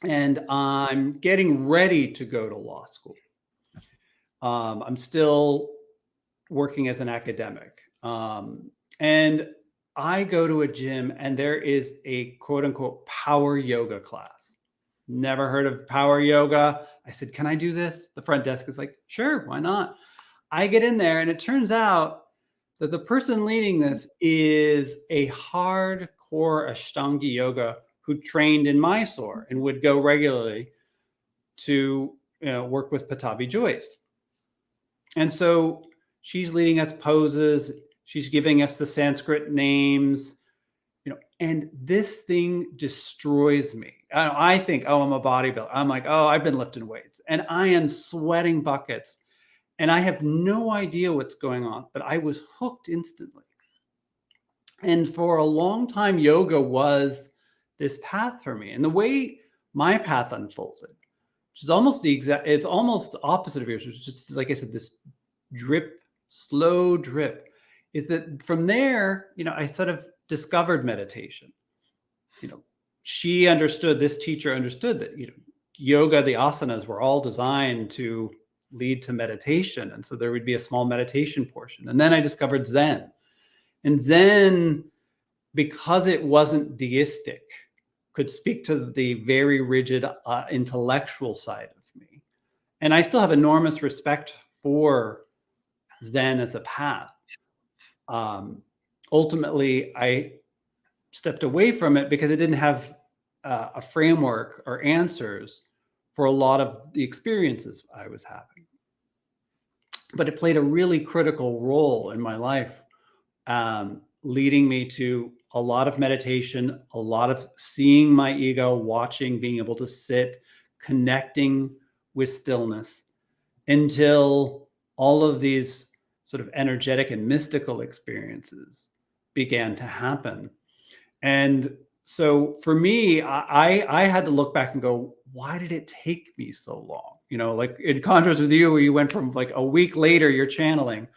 And I'm getting ready to go to law school. I'm still working as an academic. And I go to a gym and there is a quote unquote power yoga class. Never heard of power yoga. I said, can I do this? The front desk is like, sure, why not? I get in there and it turns out that the person leading this is a hardcore Ashtanga yoga who trained in Mysore and would go regularly to work with Pattabhi Jois. And so she's leading us poses. She's giving us the Sanskrit names, and this thing destroys me. I think, oh, I'm a bodybuilder. I'm like, oh, I've been lifting weights and I am sweating buckets and I have no idea what's going on, but I was hooked instantly. And for a long time, yoga was this path for me. And the way my path unfolded, which is almost it's almost opposite of yours, which is just, like I said, this drip, slow drip, is that from there, I sort of discovered meditation. This teacher understood that, yoga, the asanas were all designed to lead to meditation. And so there would be a small meditation portion. And then I discovered Zen. And Zen, because it wasn't deistic, could speak to the very rigid intellectual side of me. And I still have enormous respect for Zen as a path. Ultimately, I stepped away from it because it didn't have a framework or answers for a lot of the experiences I was having. but it played a really critical role in my life, leading me to a lot of meditation, a lot of seeing my ego, watching, being able to sit, connecting with stillness, until all of these sort of energetic and mystical experiences began to happen. And so for me, I had to look back and go, why did it take me so long? You know, like in contrast with you, where you went from like a week later, you're channeling.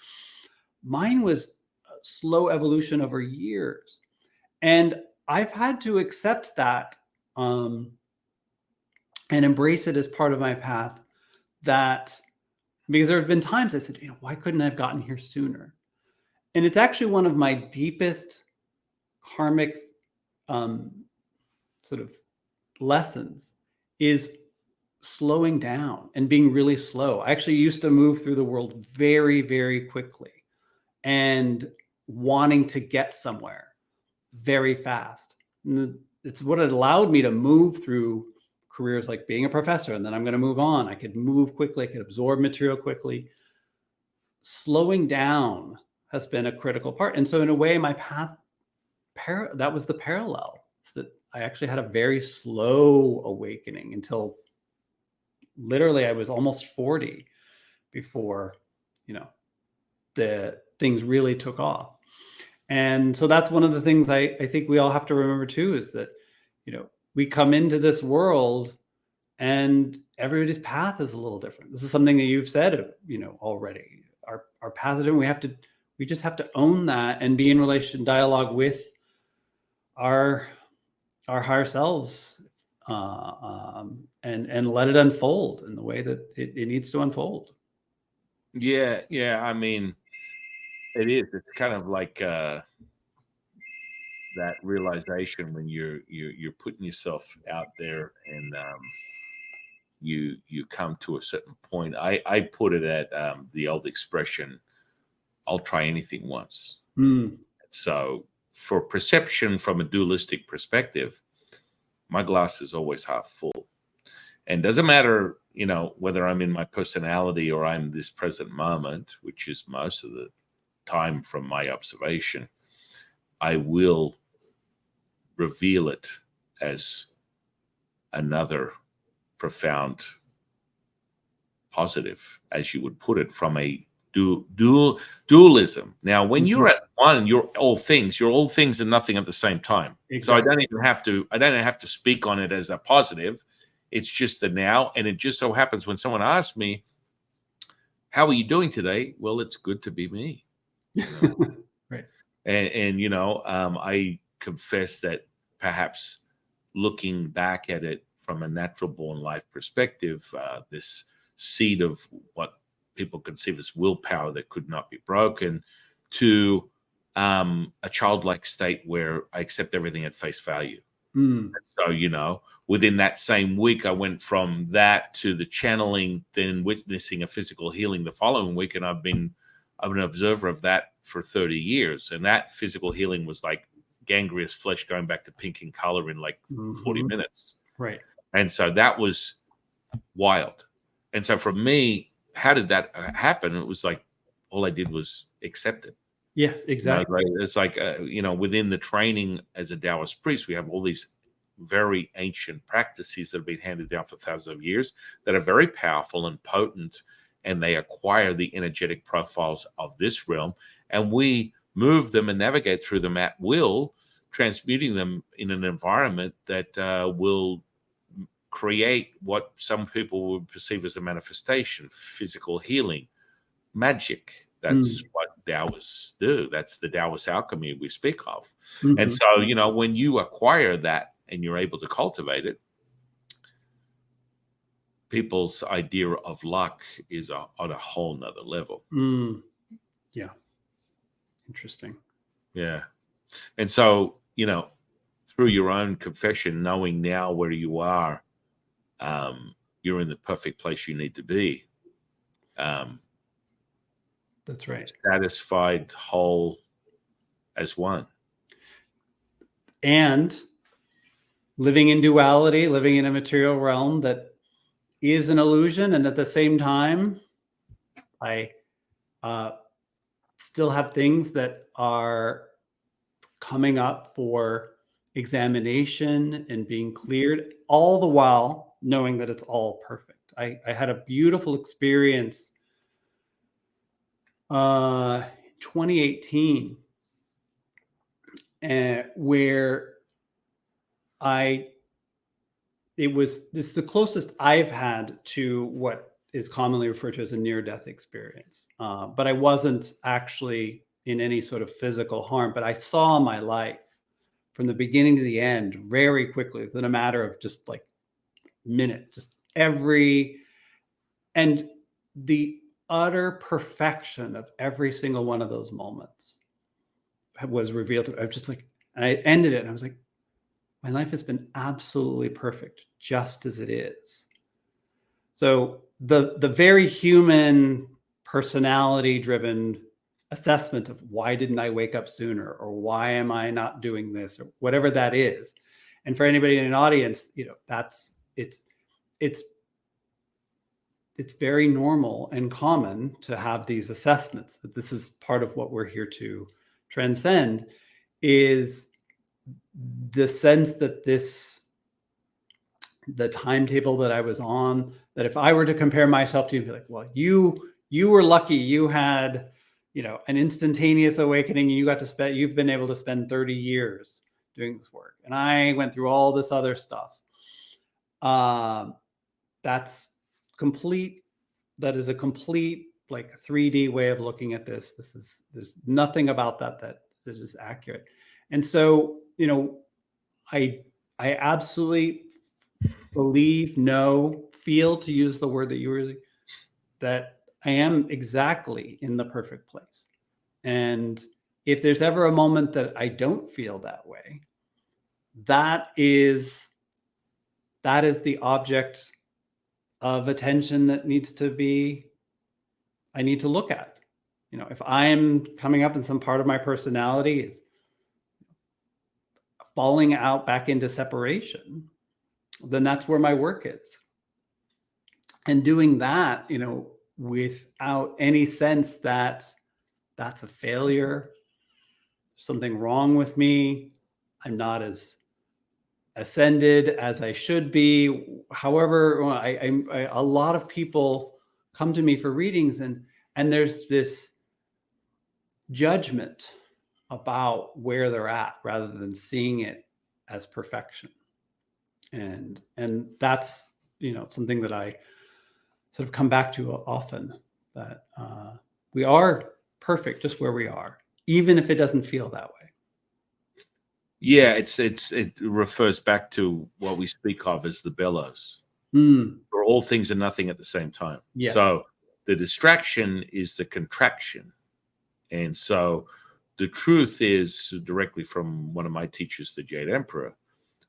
Mine was a slow evolution over years. And I've had to accept that, and embrace it as part of my path. That, because there have been times I said, you know, why couldn't I have gotten here sooner? And it's actually one of my deepest karmic sort of lessons, is slowing down and being really slow. I actually used to move through the world very, very quickly and wanting to get somewhere very fast. And it's what it allowed me to move through careers like being a professor, and then I'm going to move on. I could move quickly, I could absorb material quickly. Slowing down has been a critical part. And so in a way, my path, that was the parallel, that I actually had a very slow awakening until literally I was almost 40 before, you know, the things really took off. And so that's one of the things I think we all have to remember too, is that, you know, we come into this world and everybody's path is a little different. This is something that you've said, you know, already. Our path is different. We just have to own that and be in dialogue with our higher selves, and let it unfold in the way that it needs to unfold. Yeah, yeah. I mean, it is. It's kind of like that realization when you're putting yourself out there, and you come to a certain point. I put it at the old expression, "I'll try anything once." So for perception from a dualistic perspective, my glass is always half full. And doesn't matter, you know, whether I'm in my personality or I'm this present moment, which is most of the time from my observation, I will reveal it as another profound positive, as you would put it, from a dualism. Now, when you're at one, you're all things and nothing at the same time. Exactly. So I don't have to speak on it as a positive. It's just the now. And it just so happens when someone asks me, how are you doing today? Well, it's good to be me. You know? Right. And you know, I confess that perhaps looking back at it from a natural born life perspective, this seed of what people conceive as willpower that could not be broken, to a childlike state where I accept everything at face value. So, you know, within that same week, I went from that to the channeling, then witnessing a physical healing the following week. And I'm an observer of that for 30 years. And that physical healing was like gangrenous flesh going back to pink in color in like 40 minutes. Right. And so that was wild. And so for me, how did that happen? It was like, all I did was accept it. Yes, exactly. You know, it's like, you know, within the training as a Taoist priest, we have all these very ancient practices that have been handed down for thousands of years that are very powerful and potent, and they acquire the energetic profiles of this realm. And we move them and navigate through them at will, transmuting them in an environment that will create what some people would perceive as a manifestation, physical healing, magic. That's what Taoists do. That's the Taoist alchemy we speak of. And so, you know, when you acquire that and you're able to cultivate it, people's idea of luck is on a whole nother level. Yeah. Interesting. Yeah. And so, you know, through your own confession, knowing now where you are, you're in the perfect place you need to be. That's right. Satisfied, whole as one. And living in duality, living in a material realm that is an illusion. And at the same time, I still have things that are coming up for examination and being cleared, all the while knowing that it's all perfect. I had a beautiful experience 2018 where it's the closest I've had to what is commonly referred to as a near-death experience. But I wasn't actually in any sort of physical harm, but I saw my life from the beginning to the end very quickly within a matter of just like minute, and the utter perfection of every single one of those moments was revealed to me. I was just like, and I ended it and I was like, my life has been absolutely perfect just as it is. So the very human, personality driven assessment of why didn't I wake up sooner, or why am I not doing this, or whatever that is. And for anybody in an audience, it's very normal and common to have these assessments, but this is part of what we're here to transcend, is the sense that the timetable that I was on, that if I were to compare myself to you, be like, well, you were lucky, you had, an instantaneous awakening, and you've been able to spend 30 years doing this work. And I went through all this other stuff. That is a complete like 3D way of looking at this. There's nothing about that is accurate. And so, I absolutely believe, feel, to use the word that you were, that I am exactly in the perfect place. And if there's ever a moment that I don't feel that way, that is the object of attention that I need to look at. If I'm coming up in some part of my personality is falling out back into separation, then that's where my work is. And doing that, without any sense that that's a failure, something wrong with me, I'm not as ascended as I should be. However, a lot of people come to me for readings, and there's this judgment about where they're at rather than seeing it as perfection. And that's, something that I sort of come back to often, that we are perfect just where we are, even if it doesn't feel that way. Yeah, it refers back to what we speak of as the bellows. Where all things are nothing at the same time. Yes. So the distraction is the contraction. And so the truth is, directly from one of my teachers, the Jade Emperor,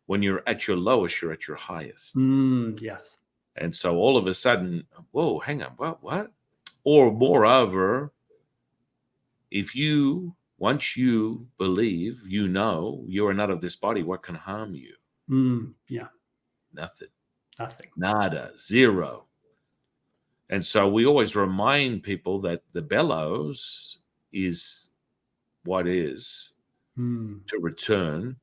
when you're at your lowest, you're at your highest. Yes. And so all of a sudden, whoa, hang on, what? Or moreover, once you believe, you are not of this body, what can harm you? Yeah. Nothing. Nothing. Nada. Zero. And so we always remind people that the bellows is what is to return.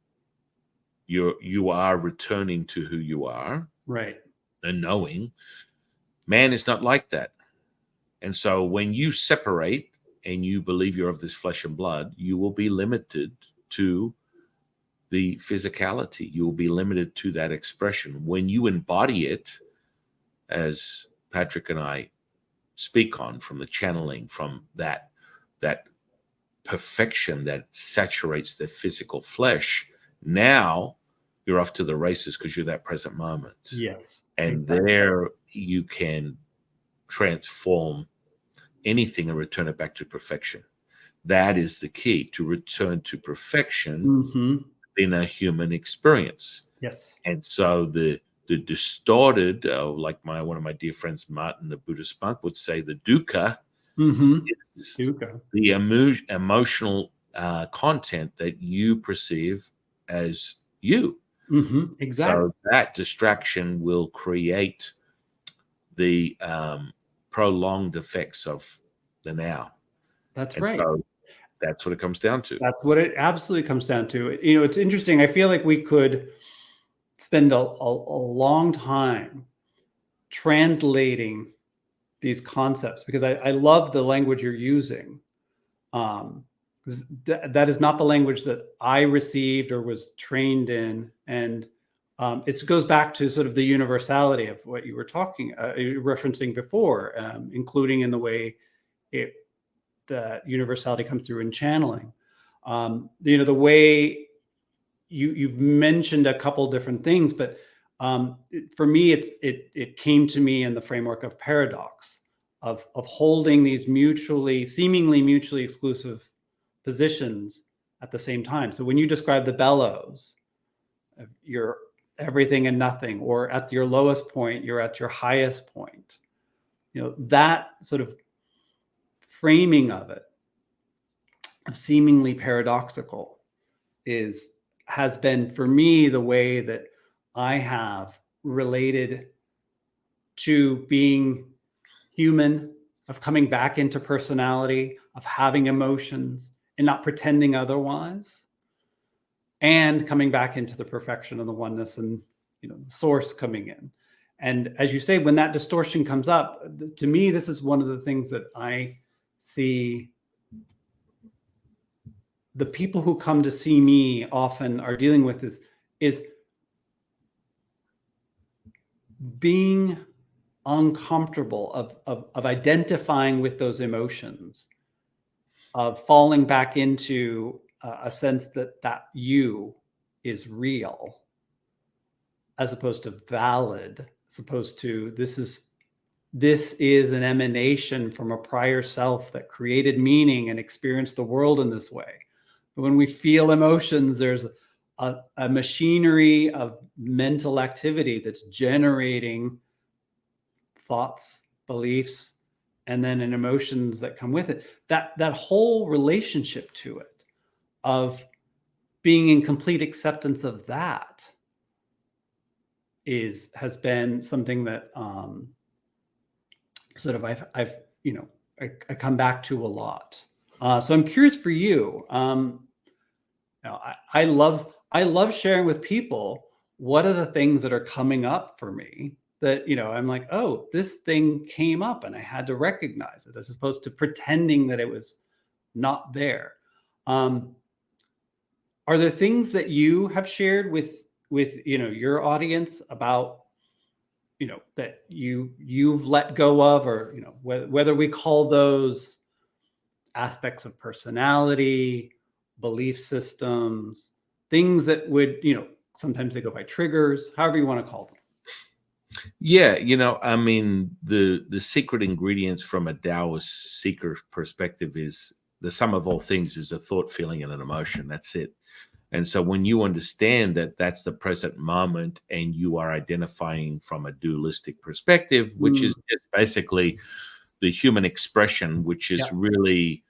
You are returning to who you are. Right. And knowing man is not like that. And so when you separate and you believe you're of this flesh and blood, you will be limited to the physicality. You will be limited to that expression. When you embody it, as Patrick and I speak on, from the channeling, from that perfection that saturates the physical flesh, now you're off to the races because you're that present moment. Yes. And exactly. there you can transform anything and return it back to perfection. That is the key, to return to perfection in a human experience. Yes. And so the distorted, like one of my dear friends, Martin, the Buddhist monk, would say, the dukkha is the emotional content that you perceive as you. Exactly. So that distraction will create the prolonged effects of the now. That's And right. so that's what it comes down to. That's what it absolutely comes down to. You know, it's interesting. I feel like we could spend a long time translating these concepts, because I love the language you're using. 'Cause that is not the language that I received or was trained in. And it goes back to sort of the universality of what you were referencing before, including in the way the universality comes through in channeling. You know, the way you've mentioned a couple different things, but for me, it came to me in the framework of paradox, of holding these seemingly mutually exclusive positions at the same time. So when you describe the bellows, you're everything and nothing, or at your lowest point, you're at your highest point. You know, that sort of framing of it, of seemingly paradoxical, has been for me the way that I have related to being human, of coming back into personality, of having emotions and not pretending otherwise, and coming back into the perfection of the oneness and, you know, the source coming in. And as you say, when that distortion comes up, to me, this is one of the things that I see the people who come to see me often are dealing with, is being uncomfortable of identifying with those emotions, of falling back into a sense that you is real, as opposed to valid, as opposed to this is an emanation from a prior self that created meaning and experienced the world in this way. But when we feel emotions, there's a machinery of mental activity that's generating thoughts, beliefs, and then an emotions that come with it. That whole relationship to it, of being in complete acceptance of that, has been something that sort of I've you know, I come back to a lot. So I'm curious for you. You know, I love sharing with people what are the things that are coming up for me that, you know, I'm like, oh, this thing came up and I had to recognize it, as opposed to pretending that it was not there. Are there things that you have shared with you know, your audience about, you know, that you've let go of, or, you know, whether we call those aspects of personality, belief systems, things that would, you know, sometimes they go by triggers, however you want to call them? Yeah, you know, I mean, the secret ingredients from a Taoist seeker perspective is the sum of all things is a thought, feeling, and an emotion. That's it. And so when you understand that that's the present moment, and you are identifying from a dualistic perspective, which is just basically the human expression, which is really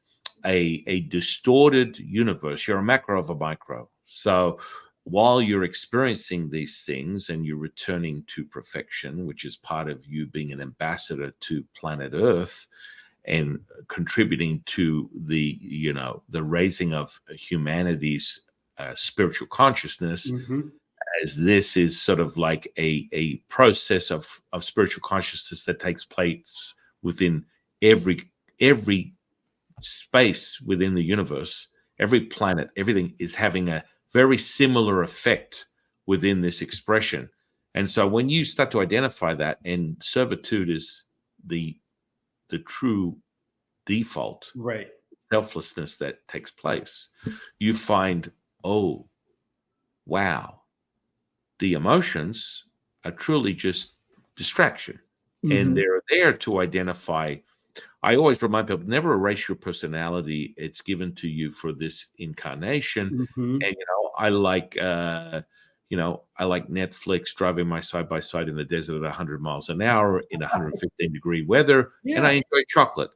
a distorted universe. You're a macro of a micro. So while you're experiencing these things and you're returning to perfection, which is part of you being an ambassador to planet Earth and contributing to the, you know, the raising of humanity's spiritual consciousness, as this is sort of like a process of spiritual consciousness that takes place within every space within the universe. Every planet, everything is having a very similar effect within this expression. And so when you start to identify that, and servitude is the true default, Right. selflessness that takes place, you find, oh, wow, the emotions are truly just distraction. And they're there to identify. I always remind people, never erase your personality. It's given to you for this incarnation. And, you know, I like, you know, I like Netflix, driving my side by side in the desert at 100 miles an hour in 115-degree weather. And I enjoy chocolate.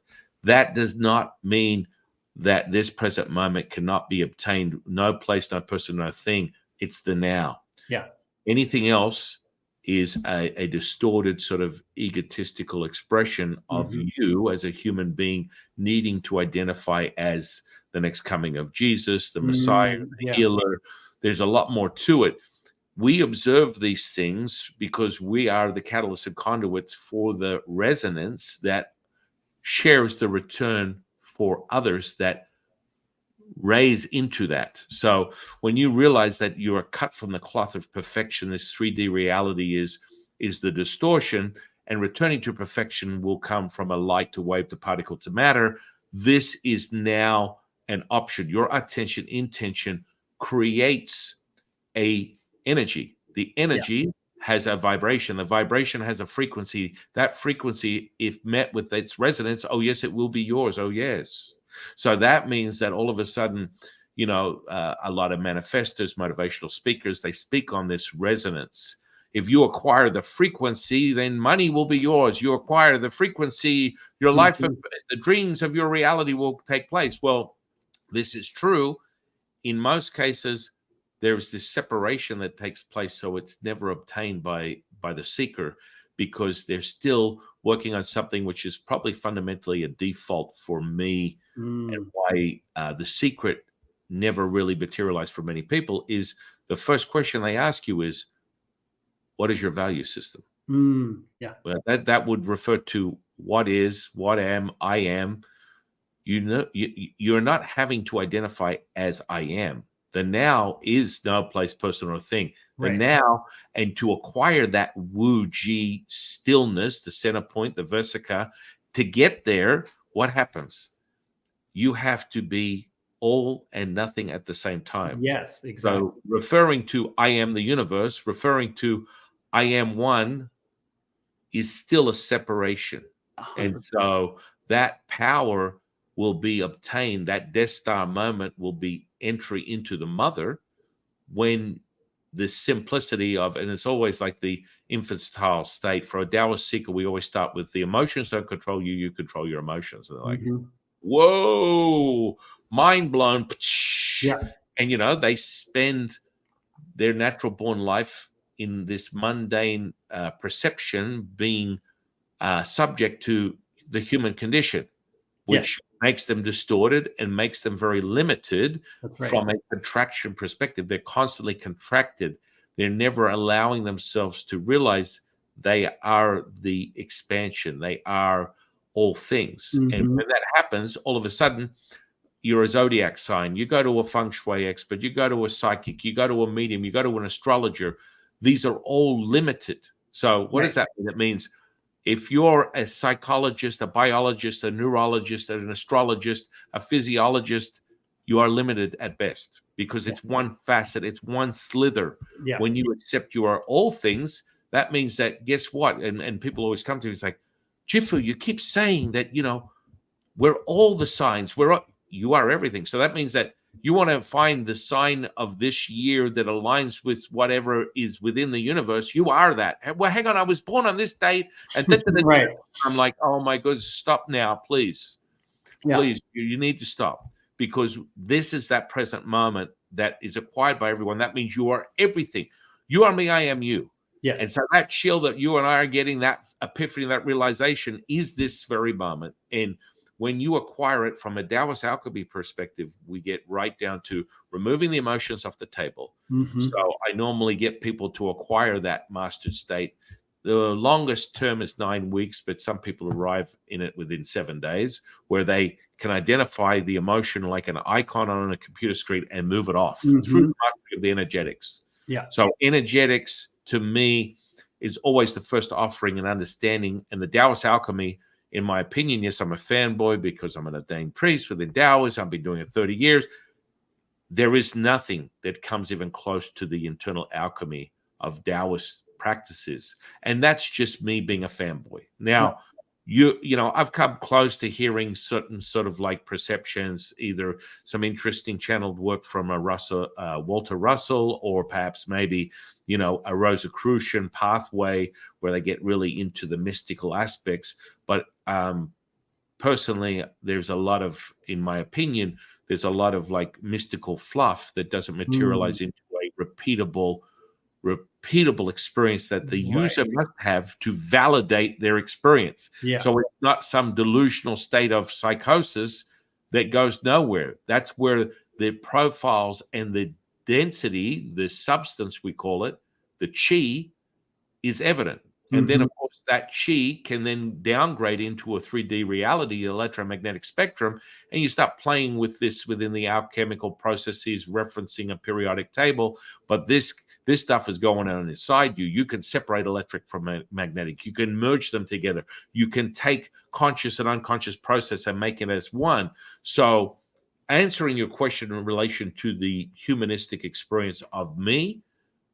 That does not mean that this present moment cannot be obtained. No place, no person, no thing. It's the now. Yeah. Anything else is a distorted sort of egotistical expression of you as a human being needing to identify as the next coming of Jesus, the Messiah, the healer. There's a lot more to it. We observe these things because we are the catalyst and conduits for the resonance that shares the return for others that raise into that. So when you realize that you are cut from the cloth of perfection, this 3D reality is the distortion, and returning to perfection will come from a light to wave to particle to matter. This is now an option. Your attention intention creates a energy. The energy has a vibration. The vibration has a frequency. That frequency, if met with its resonance, oh yes, it will be yours. Oh yes. So that means that all of a sudden, you know, a lot of manifestors, motivational speakers, they speak on this resonance. If you acquire the frequency, then money will be yours. You acquire the frequency, your life, the dreams of your reality will take place. Well, this is true. In most cases, there's this separation that takes place, so it's never obtained by the seeker, because they're still working on something which is probably fundamentally a default for me, and why the secret never really materialized for many people is the first question they ask you is, what is your value system? Well, that would refer to what is, what am, I am. You know, you're not having to identify as I am. The now is no place, person, or thing. The now, and to acquire that Wu-Ji stillness, the center point, the versica, to get there, what happens? You have to be all and nothing at the same time. Yes, exactly. So referring to I am the universe, referring to I am one is still a separation. 100%. And so that power will be obtained, that Death Star moment will be entry into the mother when the simplicity of, and it's always like the infantile state. For a Taoist seeker, we always start with the emotions don't control you, you control your emotions. And they're like, whoa, mind blown. And, you know, they spend their natural born life in this mundane perception being subject to the human condition, which makes them distorted and makes them very limited from a contraction perspective. They're constantly contracted. They're never allowing themselves to realize they are the expansion. They are all things. And when that happens, all of a sudden, you're a zodiac sign. You go to a feng shui expert. You go to a psychic. You go to a medium. You go to an astrologer. These are all limited. So what does that mean? It means if you're a psychologist, a biologist, a neurologist, an astrologist, a physiologist, you are limited at best because it's one facet, it's one slither. When you accept you are all things, that means that, guess what? And people always come to me, it's like, Jifu, you keep saying that, you know, we're all the signs. You are everything. So that means that you want to find the sign of this year that aligns with whatever is within the universe. You are that. Well, hang on, I was born on this date. And I'm like, oh my goodness, stop now, please. Please, you need to stop, because this is that present moment that is acquired by everyone. That means you are everything. You are me, I am you. And so that chill that you and I are getting, that epiphany, that realization is this very moment. And when you acquire it from a Taoist alchemy perspective, we get right down to removing the emotions off the table. So I normally get people to acquire that mastered state. The longest term is 9 weeks, but some people arrive in it within 7 days, where they can identify the emotion like an icon on a computer screen and move it off through the mastery of the energetics. So energetics, to me, is always the first offering and understanding. And the Taoist alchemy, in my opinion, yes, I'm a fanboy because I'm an ordained priest within Taoism. I've been doing it 30 years. There is nothing that comes even close to the internal alchemy of Taoist practices. And that's just me being a fanboy. Now, you know, I've come close to hearing certain sort of like perceptions, either some interesting channeled work from a Walter Russell, or perhaps maybe, you know, a Rosicrucian pathway where they get really into the mystical aspects. But personally, there's a lot of, in my opinion, there's a lot of like mystical fluff that doesn't materialize into a repeatable repeatable experience that the user Right. must have to validate their experience. Yeah. So it's not some delusional state of psychosis that goes nowhere. That's where the profiles and the density, the substance we call it, the chi, is evident. And then, Mhm. of course, that chi can then downgrade into a 3D reality, electromagnetic spectrum, and you start playing with this within the alchemical processes, referencing a periodic table. But this stuff is going on inside you. You can separate electric from magnetic. You can merge them together. You can take conscious and unconscious process and make it as one. So, answering your question in relation to the humanistic experience of me,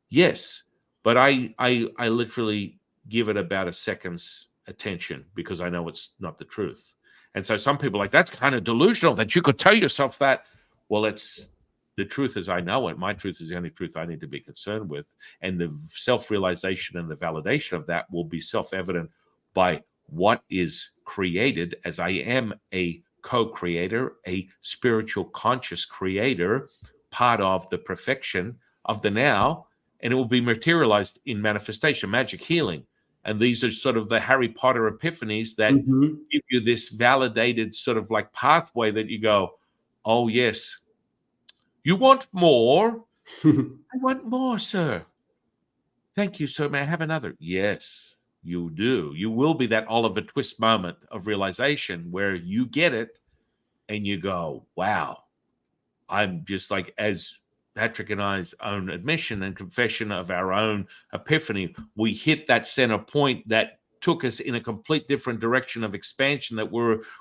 yes, but I literally give it about a second's attention because I know it's not the truth. And so some people are like, that's kind of delusional that you could tell yourself that. Well, it's the truth as I know it. My truth is the only truth I need to be concerned with. And the self-realization and the validation of that will be self-evident by what is created, as I am a co-creator, a spiritual conscious creator, part of the perfection of the now, and it will be materialized in manifestation, magic, healing. And these are sort of the Harry Potter epiphanies that Mhm. give you this validated sort of like pathway that you go, oh, yes, you want more? I want more, sir. Thank you, sir. May I have another? Yes, you do. You will be that Oliver Twist moment of realization where you get it and you go, wow, I'm just like, as Patrick and I's own admission and confession of our own epiphany, we hit that center point that took us in a complete different direction of expansion that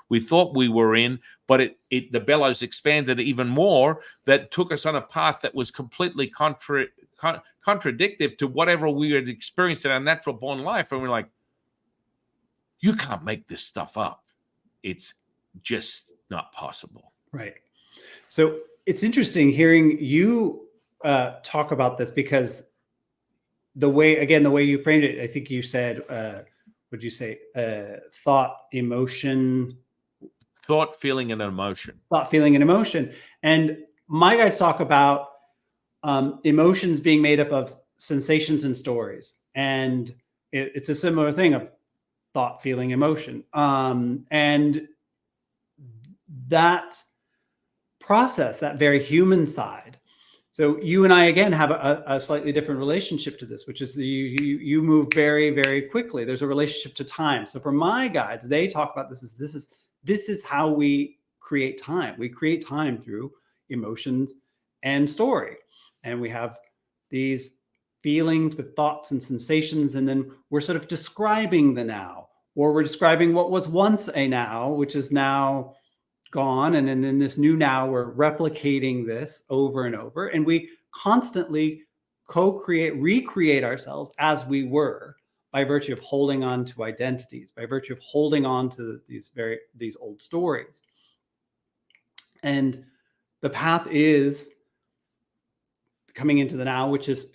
we thought we were in, but the bellows expanded even more. That took us on a path that was completely contradictory to whatever we had experienced in our natural born life. And we're like, you can't make this stuff up. It's just not possible. Right. So it's interesting hearing you talk about this, because the way you framed it, I think you said, would you say thought, emotion, Thought, feeling, and emotion. thought, feeling, and emotion. And my guys talk about emotions being made up of sensations and stories. And it's a similar thing of thought, feeling, emotion. And that process, that very human side. So you and I, again, have a slightly different relationship to this, which is you move very, very quickly. There's a relationship to time. So for my guides, they talk about this is how we create time. We create time through emotions and story. And we have these feelings with thoughts and sensations, and then we're sort of describing the now, or we're describing what was once a now, which is now gone, and then in this new now we're replicating this over and over, and we constantly recreate ourselves as we were, by virtue of holding on to identities, by virtue of holding on to these old stories. And the path is coming into the now, which is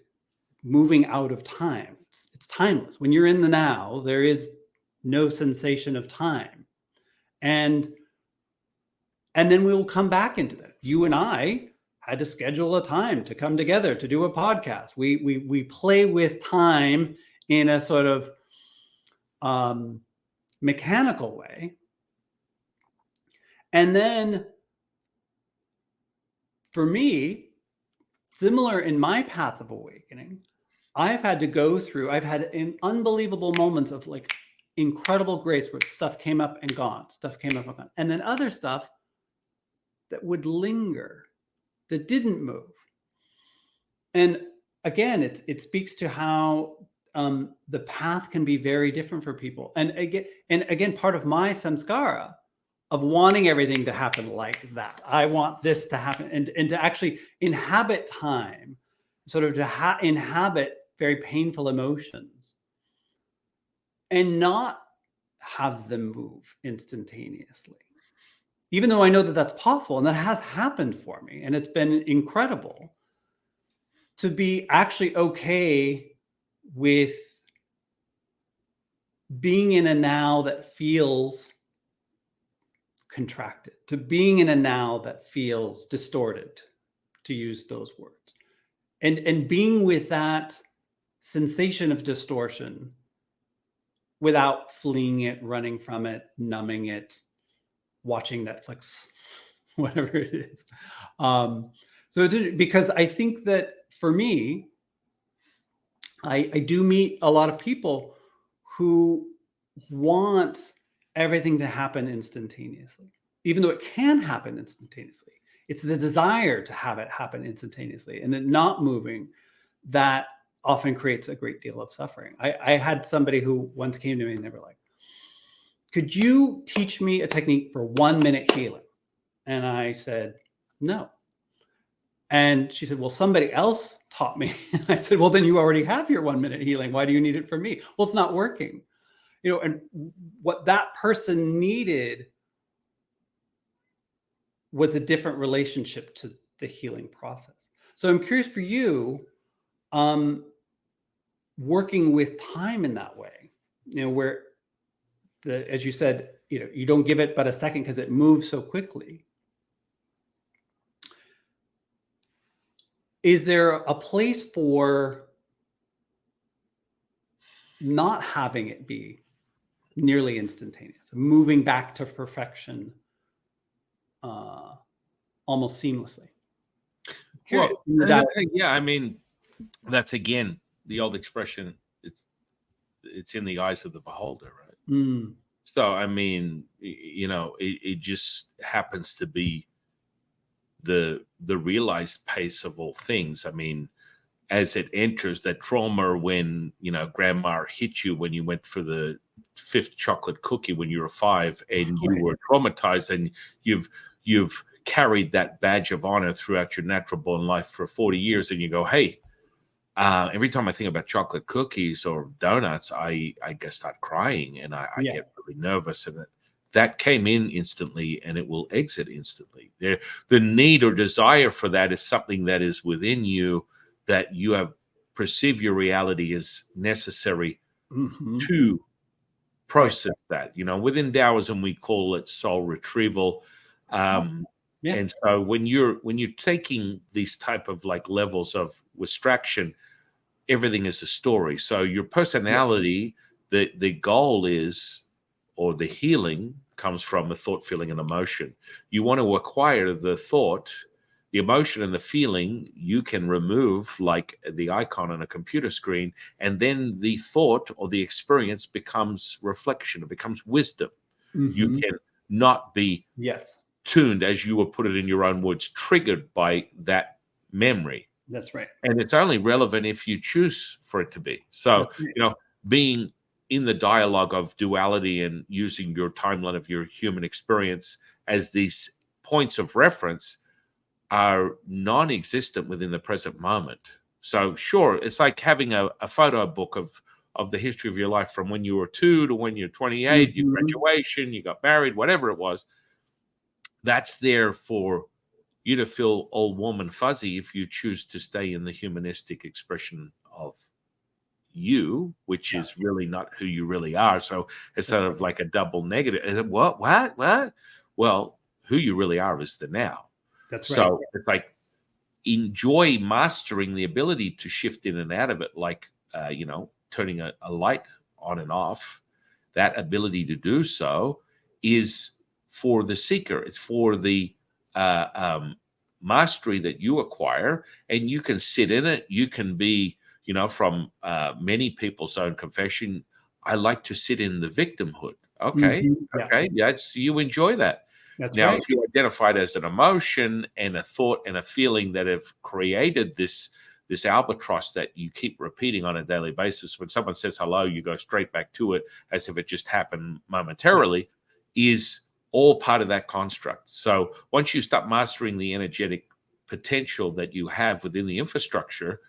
moving out of time. It's timeless. When you're in the now, there is no sensation of time. And then we will come back into that. You and I had to schedule a time to come together to do a podcast. We play with time in a sort of mechanical way. And then for me, similar in my path of awakening, I've had unbelievable moments of like incredible grace where stuff came up and gone, and then other stuff that would linger, that didn't move. And again, it speaks to how the path can be very different for people. And again, part of my samskara of wanting everything to happen like that, I want this to happen, and to actually inhabit time, sort of to inhabit very painful emotions, and not have them move instantaneously. Even though I know that that's possible, and that has happened for me, and it's been incredible to be actually okay with being in a now that feels contracted, to being in a now that feels distorted, to use those words, and being with that sensation of distortion without fleeing it, running from it, numbing it, watching Netflix, whatever it is. Because I think that for me, I do meet a lot of people who want everything to happen instantaneously, even though it can happen instantaneously. It's the desire to have it happen instantaneously and it not moving that often creates a great deal of suffering. I had somebody who once came to me and they were like, could you teach me a technique for 1 minute healing? And I said, no. And she said, well, somebody else taught me. And I said, well, then you already have your 1 minute healing. Why do you need it from me? Well, it's not working. You know, and what that person needed was a different relationship to the healing process. So I'm curious for you, working with time in that way, you know, where as you said, you know, you don't give it but a second because it moves so quickly. Is there a place for not having it be nearly instantaneous, moving back to perfection almost seamlessly? Well, yeah, I mean, that's again the old expression. It's in the eyes of the beholder, right? Mm. So, I mean, you know, it just happens to be the realized pace of all things. I mean, as it enters that trauma when, you know, grandma hit you when you went for the 5th chocolate cookie when you were 5 and you were traumatized, and you've carried that badge of honor throughout your natural born life for 40 years, and you go, hey, every time I think about chocolate cookies or donuts, I guess start crying and I get really nervous, and that came in instantly and it will exit instantly. The need or desire for that is something that is within you, that you have perceived your reality as necessary to process that. You know, within Taoism, we call it soul retrieval. And so when you're taking these type of like levels of abstraction, everything is a story. So your personality, the goal is, or the healing comes from a thought, feeling, and emotion. You want to acquire the thought, the emotion, and the feeling you can remove like the icon on a computer screen, and then the thought or the experience becomes reflection. It becomes wisdom. You can not be tuned, as you would put it in your own words, triggered by that memory. That's right. And it's only relevant if you choose for it to be. So, you know, being in the dialogue of duality and using your timeline of your human experience as these points of reference are non-existent within the present moment. So sure, it's like having a photo book of the history of your life from when you were 2 to when you're 28, your graduation, you got married, whatever it was. That's there for you to feel all warm and fuzzy if you choose to stay in the humanistic expression of you, which is really not who you really are. So it's sort of like a double negative. What? Well, who you really are is the now. That's right. So it's like enjoy mastering the ability to shift in and out of it, like, you know, turning a light on and off. That ability to do so is for the seeker. It's for the mastery that you acquire, and you can sit in it. You can be, you know, from many people's own confession, I like to sit in the victimhood. Okay. Okay. Yes, you enjoy that. That's now, right. if you identify it as an emotion and a thought and a feeling that have created this albatross that you keep repeating on a daily basis, when someone says hello, you go straight back to it as if it just happened momentarily, is all part of that construct. So once you start mastering the energetic potential that you have within the infrastructure,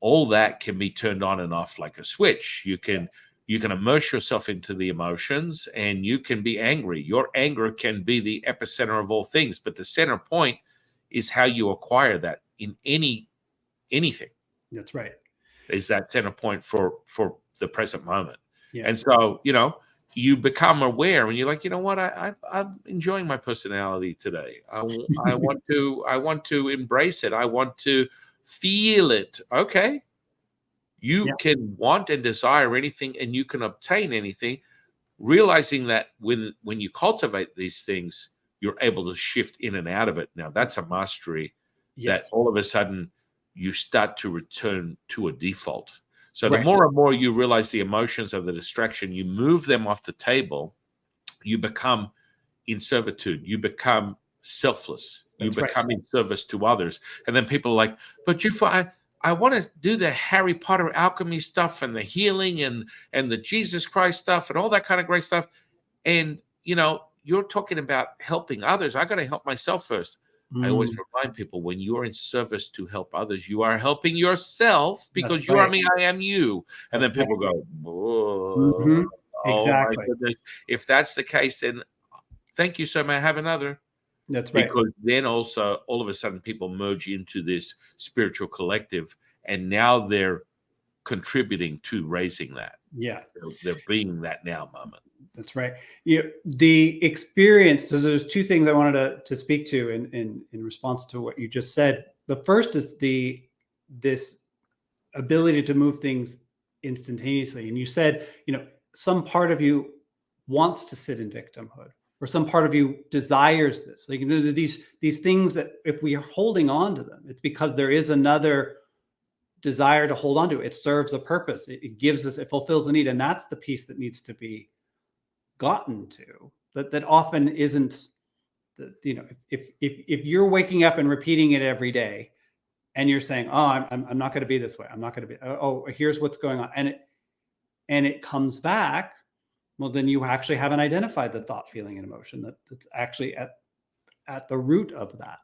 all that can be turned on and off like a switch. You can immerse yourself into the emotions, and you can be angry. Your anger can be the epicenter of all things, but the center point is how you acquire that in anything. That's right. Is that center point for the present moment. Yeah. And so, you know, you become aware and you're like, you know what, I'm enjoying my personality today. I want to embrace it. I want to feel it. Okay. You can want and desire anything, and you can obtain anything, realizing that when you cultivate these things, you're able to shift in and out of it. Now, that's a mastery that all of a sudden you start to return to a default. So the more and more you realize the emotions of the distraction, you move them off the table, you become in servitude, you become selfless, you become in service to others. And then people are like, but Jeff, I want to do the Harry Potter alchemy stuff and the healing and the Jesus Christ stuff and all that kind of great stuff. And, you know, you're talking about helping others. I got to help myself first. I always remind people, when you're in service to help others, you are helping yourself, because you are me, I am you. And then people go, oh, my goodness. If that's the case, then thank you, sir. May I have another? That's right. Because then also all of a sudden people merge into this spiritual collective, and now they're contributing to raising that. Yeah. They're being that now moment. That's right. The experience, so there's two things I wanted to speak to in response to what you just said. The first is this ability to move things instantaneously. And you said, you know, some part of you wants to sit in victimhood, or some part of you desires this. Like, you know, these things that if we are holding on to them, it's because there is another desire to hold on to it. It serves a purpose. It gives us, it fulfills a need. And that's the piece that needs to be gotten to, that often isn't. You know, if you're waking up and repeating it every day, and you're saying, oh, I'm not going to be this way, I'm not going to be, oh, here's what's going on, and it comes back, well, then you actually haven't identified the thought, feeling, and emotion that's actually at the root of that.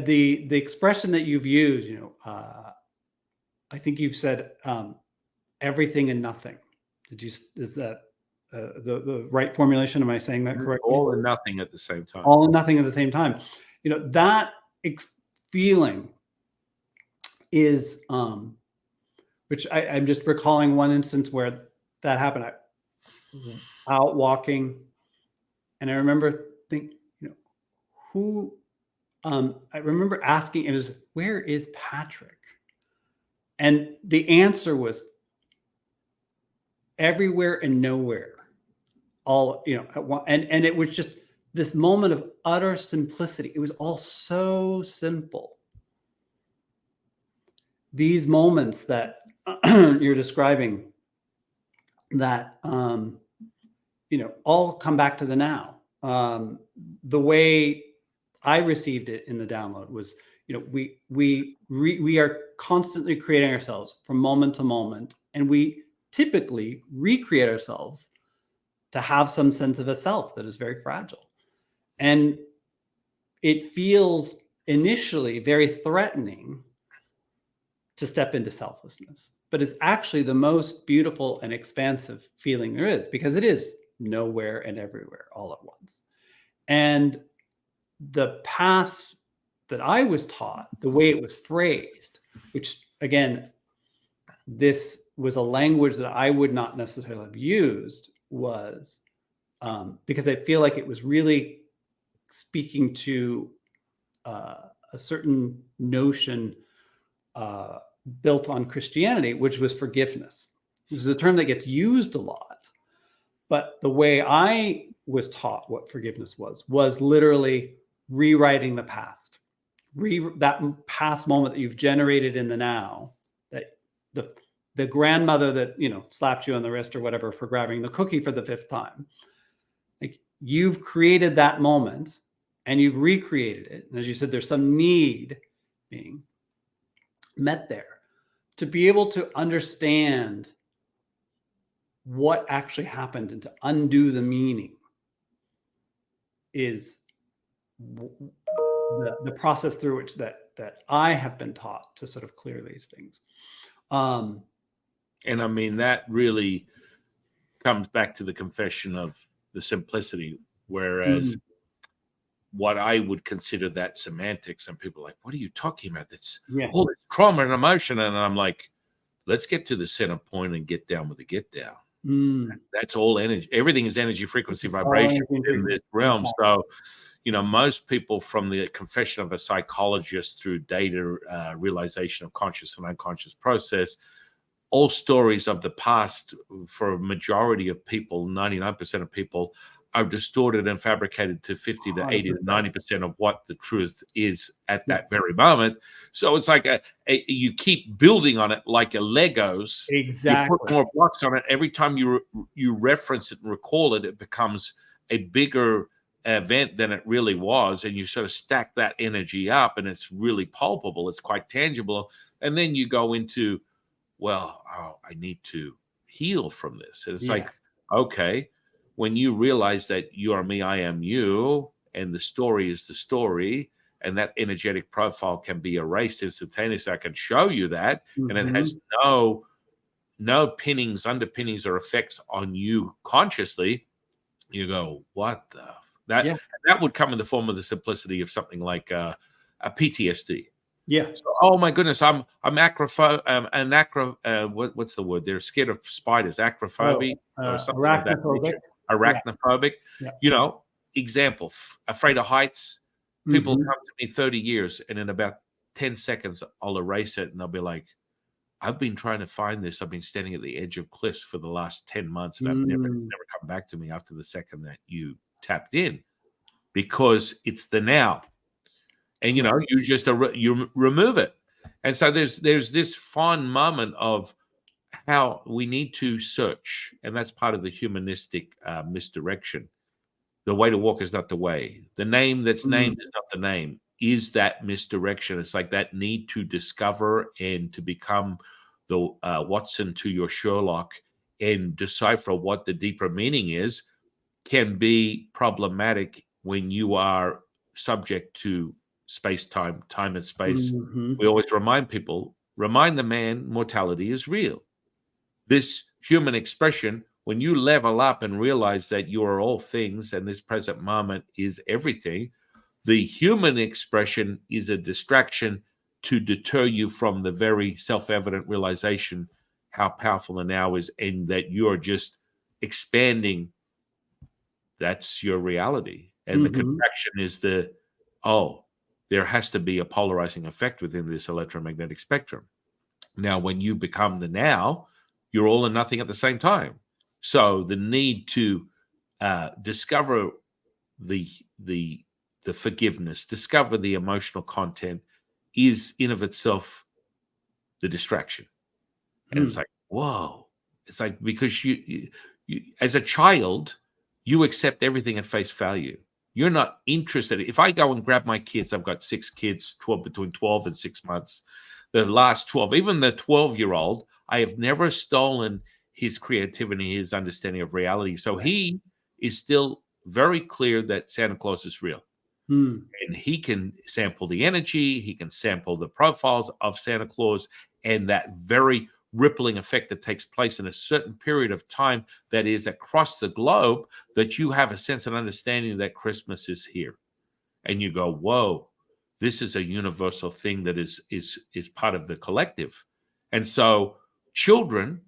The expression that you've used, you know, I think you've said everything and nothing. Is that the right formulation? Am I saying that correctly? All and nothing at the same time. All and nothing at the same time. You know, that feeling is, which I'm just recalling one instance where that happened. Out walking, and I remember thinking, you know, who, I remember asking, it was, where is Patrick? And the answer was everywhere and nowhere, all, you know, at one, and it was just this moment of utter simplicity. It was all so simple. These moments that you're describing, that you know, all come back to the now. The way I received it in the download was, you know, we are constantly creating ourselves from moment to moment, and we typically recreate ourselves to have some sense of a self that is very fragile. And it feels initially very threatening to step into selflessness, but it's actually the most beautiful and expansive feeling there is, because it is nowhere and everywhere all at once. And the path that I was taught, the way it was phrased, which again, this was a language that I would not necessarily have used, was because I feel like it was really speaking to a certain notion built on Christianity, which was forgiveness. This is a term that gets used a lot, but the way I was taught what forgiveness was literally rewriting the past, that past moment that you've generated in the now, that the grandmother that, you know, slapped you on the wrist or whatever for grabbing the cookie for the 5th time. Like, you've created that moment and you've recreated it. And as you said, there's some need being met there. To be able to understand what actually happened and to undo the meaning is the process through which that I have been taught to sort of clear these things. And I mean, that really comes back to the confession of the simplicity, whereas what I would consider that semantics, and people are like, what are you talking about? That's all this trauma and emotion. And I'm like, let's get to the center point and get down with the get down. That's all energy. Everything is energy, frequency, vibration in this realm. So, most people from the confession of a psychologist through data realization of conscious and unconscious process, all stories of the past for a majority of people, 99% of people, are distorted and fabricated to 50 to 80 to 90% of what the truth is at that very moment. So it's like you keep building on it like a Legos. Exactly. You put more blocks on it. Every time you reference it and recall it, it becomes a bigger event than it really was. And you sort of stack that energy up, and it's really palpable. It's quite tangible. And then you go into, well, I need to heal from this. And it's like, okay, when you realize that you are me, I am you, and the story is the story, and that energetic profile can be erased instantaneously, I can show you that, and it has no pinnings, underpinnings, or effects on you consciously. You go, what the? That would come in the form of the simplicity of something like a PTSD. Yeah. So, oh my goodness, what's the word? They're scared of spiders, acrophobia or something of that nature. Arachnophobic. Yeah. Example, afraid of heights. People come to me 30 years, and in about 10 seconds, I'll erase it, and they'll be like, I've been trying to find this. I've been standing at the edge of cliffs for the last 10 months, and it's never come back to me after the second that you tapped in, because it's the now. And, you just you remove it. And so there's this fun moment of how we need to search. And that's part of the humanistic misdirection. The way to walk is not the way. The name that's named is not the name. Is that misdirection? It's like that need to discover and to become the Watson to your Sherlock and decipher what the deeper meaning is, can be problematic when you are subject to space-time, time and space. We always remind people, remind the man, mortality is real. This human expression, when you level up and realize that you are all things and this present moment is everything, the human expression is a distraction to deter you from the very self-evident realization how powerful the now is, and that you're just expanding. That's your reality. And the contraction is there has to be a polarizing effect within this electromagnetic spectrum. Now, when you become the now, you're all and nothing at the same time. So the need to discover the forgiveness, discover the emotional content, is in of itself the distraction. And it's like, whoa. It's like, because you as a child, you accept everything at face value. You're not interested. If I go and grab my kids, I've got 6 kids, between 12 and 6 months. The last 12, even the 12-year-old, I have never stolen his creativity, his understanding of reality. So he is still very clear that Santa Claus is real. And he can sample the energy, he can sample the profiles of Santa Claus, and that very rippling effect that takes place in a certain period of time that is across the globe, that you have a sense and understanding that Christmas is here. And you go, whoa, this is a universal thing that is part of the collective. And so children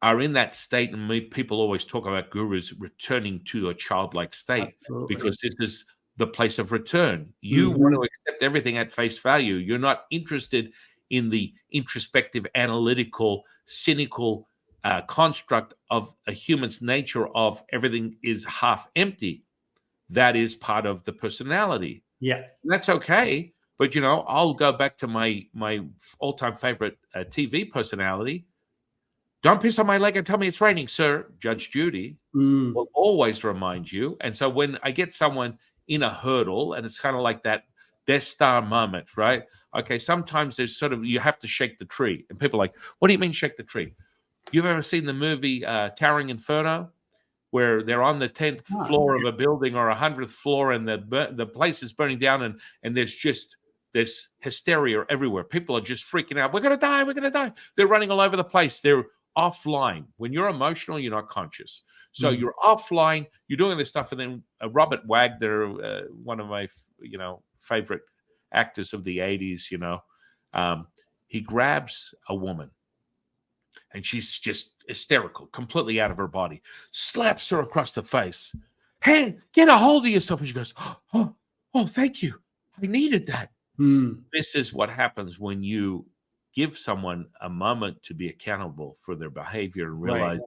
are in that state, and people always talk about gurus returning to a childlike state. Absolutely. Because this is the place of return. You want to accept everything at face value. You're not interested in the introspective, analytical, cynical construct of a human's nature of everything is half empty. That is part of the personality. Yeah. And that's okay. But, I'll go back to my all-time favorite TV personality. Don't piss on my leg and tell me it's raining, sir. Judge Judy will always remind you. And so when I get someone in a hurdle, and it's kind of like that Death Star moment, right? Okay, sometimes there's you have to shake the tree. And people are like, what do you mean shake the tree? You've ever seen the movie Towering Inferno, where they're on the 10th floor of a building or 100th floor, and the place is burning down, and there's hysteria everywhere. People are just freaking out. We're going to die. We're going to die. They're running all over the place. They're offline. When you're emotional, you're not conscious. So you're offline. You're doing this stuff. And then Robert Wagner, one of my, favorite actors of the 80s, he grabs a woman, and she's just hysterical, completely out of her body, slaps her across the face. Hey, get a hold of yourself. And she goes, oh, thank you. I needed that. This is what happens when you give someone a moment to be accountable for their behavior and realize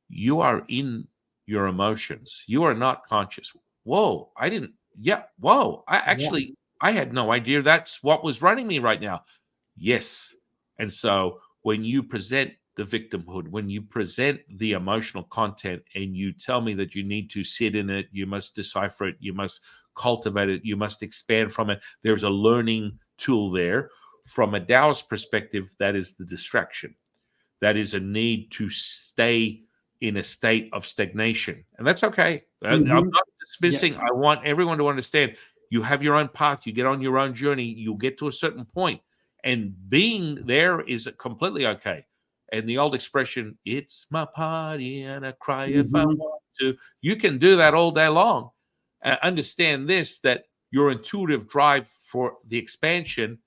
you are in your emotions. You are not conscious. Whoa, I didn't. Yeah. Whoa. I had no idea that's what was running me right now. Yes. And so when you present the victimhood, when you present the emotional content and you tell me that you need to sit in it, you must decipher it, you must cultivate it, you must expand from it. There's a learning tool there. From a Taoist perspective, that is the distraction. That is a need to stay in a state of stagnation. And that's okay. I'm not dismissing. I want everyone to understand you have your own path. You get on your own journey. You'll get to a certain point. And being there is completely okay. And the old expression, it's my party and I cry if I want to. You can do that all day long. Understand this, that your intuitive drive for the expansion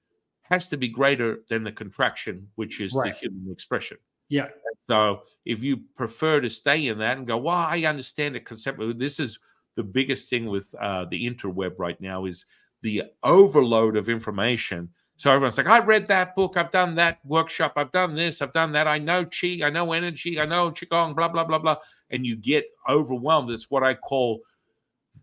has to be greater than the contraction, which is the human expression. Yeah. So if you prefer to stay in that and go, well, I understand it conceptually. This is the biggest thing with the interweb right now is the overload of information. So everyone's like, I read that book. I've done that workshop. I've done this. I've done that. I know Qi. I know energy. I know Qigong, blah, blah, blah, blah. And you get overwhelmed. It's what I call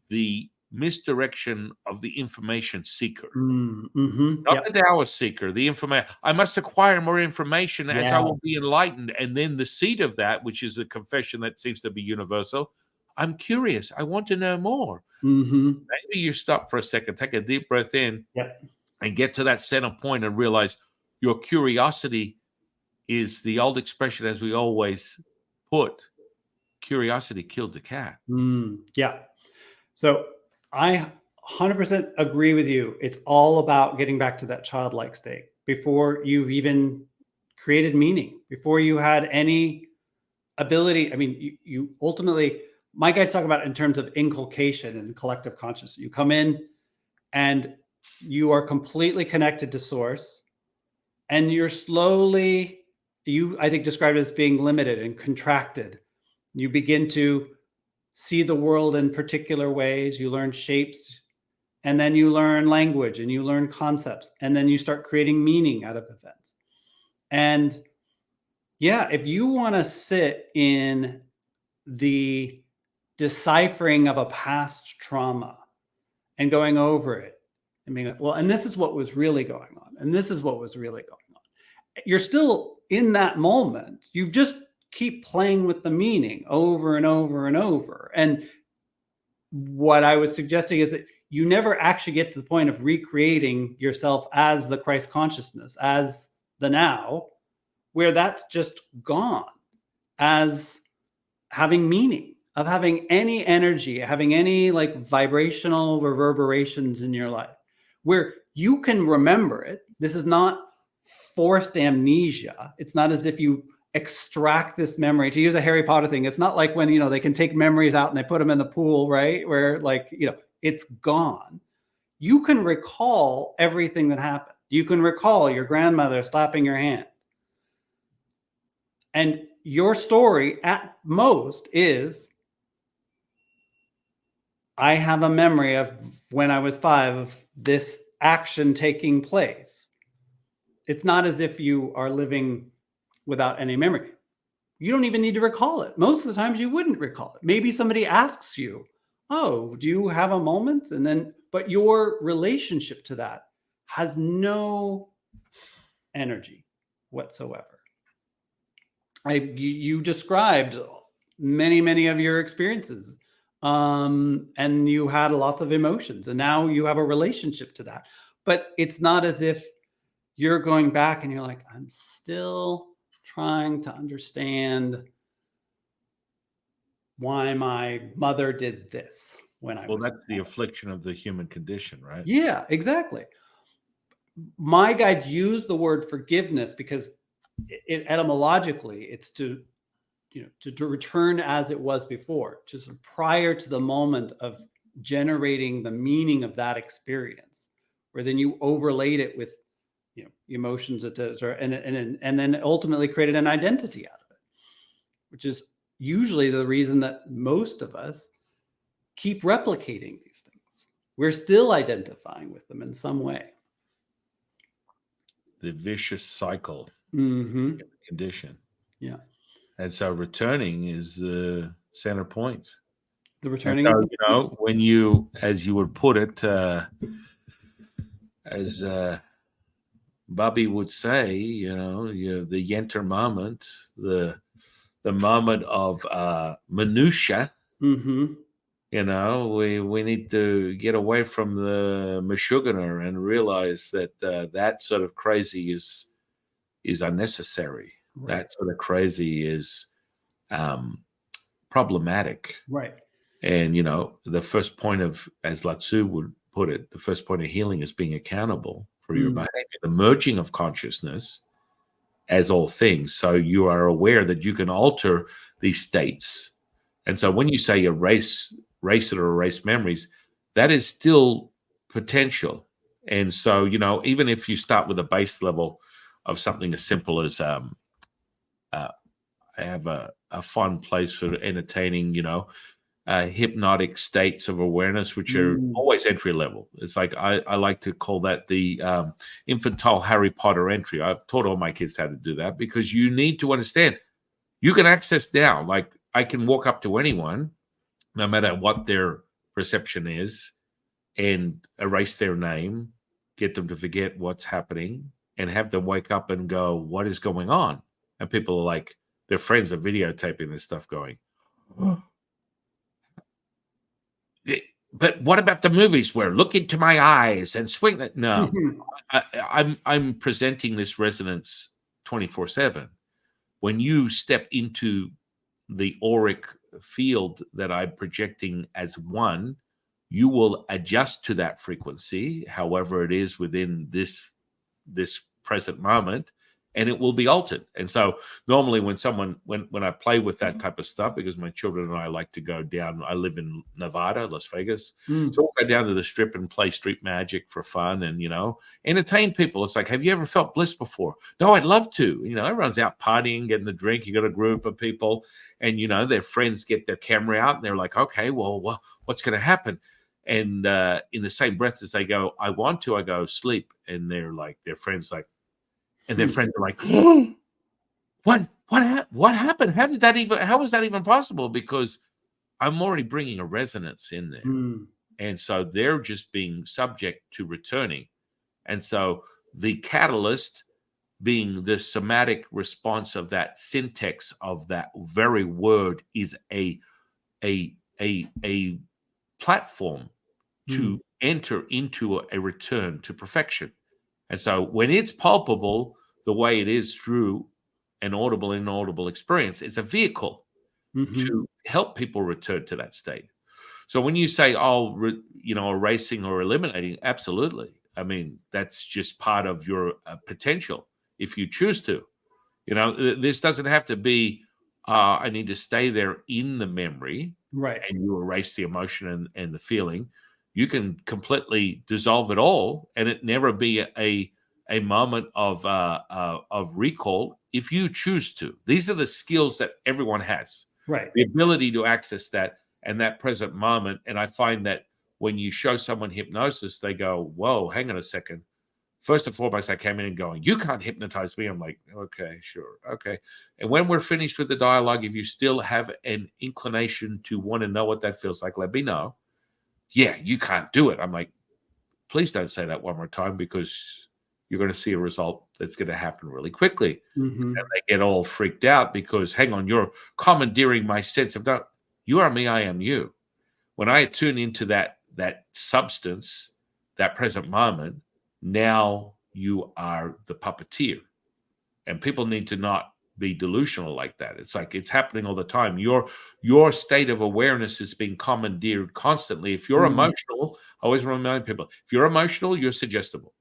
the misdirection of the information seeker. Not the Taoist seeker, the information. I must acquire more information as I will be enlightened. And then the seed of that, which is a confession that seems to be universal, I'm curious. I want to know more. Maybe you stop for a second, take a deep breath in, and get to that center point and realize your curiosity is the old expression, as we always put, curiosity killed the cat. So I 100% agree with you. It's all about getting back to that childlike state before you've even created meaning, before you had any ability. I mean, you ultimately, my guides talk about it in terms of inculcation and collective consciousness. You come in and you are completely connected to source, and you're slowly, I think described it as being limited and contracted. You begin to see the world in particular ways. You learn shapes, and then you learn language, and you learn concepts, and then you start creating meaning out of events. And if you want to sit in the deciphering of a past trauma and going over it and being like, well, and this is what was really going on, and this is what was really going on. You're still in that moment. You've just keep playing with the meaning over and over and over. And what I was suggesting is that you never actually get to the point of recreating yourself as the Christ consciousness, as the now, where that's just gone, as having meaning, of having any energy, having any like vibrational reverberations in your life, where you can remember it. This is not forced amnesia. It's not as if you extract this memory. To use a Harry Potter thing, it's not like when, they can take memories out and they put them in the pool, right? Where it's gone. You can recall everything that happened. You can recall your grandmother slapping your hand. And your story at most is, I have a memory of when I was 5 of this action taking place. It's not as if you are living without any memory. You don't even need to recall it. Most of the times you wouldn't recall it. Maybe somebody asks you, oh, do you have a moment? And then, but your relationship to that has no energy whatsoever. You described many of your experiences, and you had lots of emotions, and now you have a relationship to that. But it's not as if you're going back and you're like, I'm still trying to understand why my mother did this when I was. Well, that's the affliction of the human condition, right? Yeah, exactly. My guide used the word forgiveness because etymologically it's to return as it was before, just prior to the moment of generating the meaning of that experience, where then you overlaid it with emotions, etc., and then ultimately created an identity out of it, which is usually the reason that most of us keep replicating these things. We're still identifying with them in some way. The vicious cycle condition. Yeah. And so returning is the center point. The returning. So, you know, when you, as you would put it, as Bobby would say, you know, the yenter moment, the moment of minutia. You know, we need to get away from the Meshuggah and realize that that sort of crazy is unnecessary. Right. That sort of crazy is problematic. Right. And, you know, the first point of, as Lao Tzu would put it, the first point of healing is being accountable for your behavior, the merging of consciousness as all things. So you are aware that you can alter these states. And so when you say erase it or erase memories, that is still potential. And so, you know, even if you start with a base level of something as simple as I have a fun place for entertaining, you know, hypnotic states of awareness, which are always entry level. It's like I like to call that the infantile Harry Potter entry. I've taught all my kids how to do that because you need to understand you can access now. Like I can walk up to anyone, no matter what their perception is, and erase their name, get them to forget what's happening, and have them wake up and go, "What is going on?" And people are like, their friends are videotaping this stuff going, but what about the movies where look into my eyes and swing that? No, I'm presenting this resonance 24/7. When you step into the auric field that I'm projecting as one, you will adjust to that frequency, however it is within this present moment, and it will be altered. And so normally when I play with that type of stuff, because my children and I like to go down, I live in Nevada, Las Vegas. So we'll go down to the strip and play street magic for fun and, you know, entertain people. It's like, have you ever felt bliss before? No, I'd love to. You know, everyone's out partying, getting a drink. You got a group of people and, you know, their friends get their camera out and they're like, okay, well, what's going to happen? And in the same breath as they go, I want to, I go, sleep. And they're like, their friends like, and their friends are like, oh, what happened? How was that even possible? Because I'm already bringing a resonance in there. And so they're just being subject to returning. And so the catalyst being the somatic response of that syntax of that very word is a platform to enter into a return to perfection. And so when it's palpable, the way it is through an audible, inaudible experience, it's a vehicle to help people return to that state. So when you say, erasing or eliminating, absolutely. I mean, that's just part of your potential if you choose to. You know, this doesn't have to be, I need to stay there in the memory. Right. And you erase the emotion and the feeling. You can completely dissolve it all and it never be a moment of recall if you choose to. These are the skills that everyone has. Right. The ability to access that and that present moment. And I find that when you show someone hypnosis, they go, whoa, hang on a second. First and foremost, I came in and going, you can't hypnotize me. I'm like, okay, sure. Okay. And when we're finished with the dialogue, if you still have an inclination to want to know what that feels like, let me know. Yeah, you can't do it. I'm like, please don't say that one more time because you're going to see a result that's going to happen really quickly. And they get all freaked out because, hang on, you're commandeering my sense of, no, you are me, I am you. When I tune into that substance, that present moment, now you are the puppeteer. And people need to not be delusional like that. It's like it's happening all the time. Your state of awareness is being commandeered constantly. If you're emotional, I always remind people, if you're emotional, you're suggestible.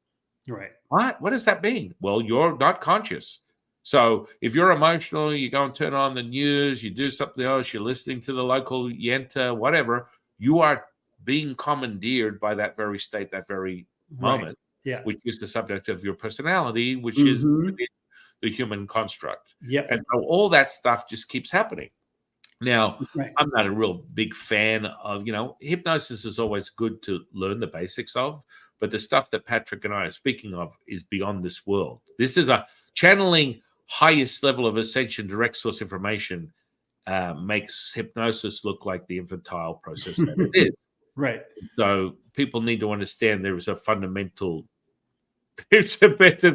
Right. What does that mean? Well, you're not conscious. So if you're emotional, you go and turn on the news, you do something else, you're listening to the local yenta, whatever, you are being commandeered by that very state, that very moment, which is the subject of your personality, which is the human construct. Yeah. And so all that stuff just keeps happening. Now, Right. I'm not a real big fan of, hypnosis is always good to learn the basics of, but the stuff that Patrick and I are speaking of is beyond this world. This is a channeling highest level of ascension, direct source information, makes hypnosis look like the infantile process that it is. Right. So people need to understand there is a fundamental, it's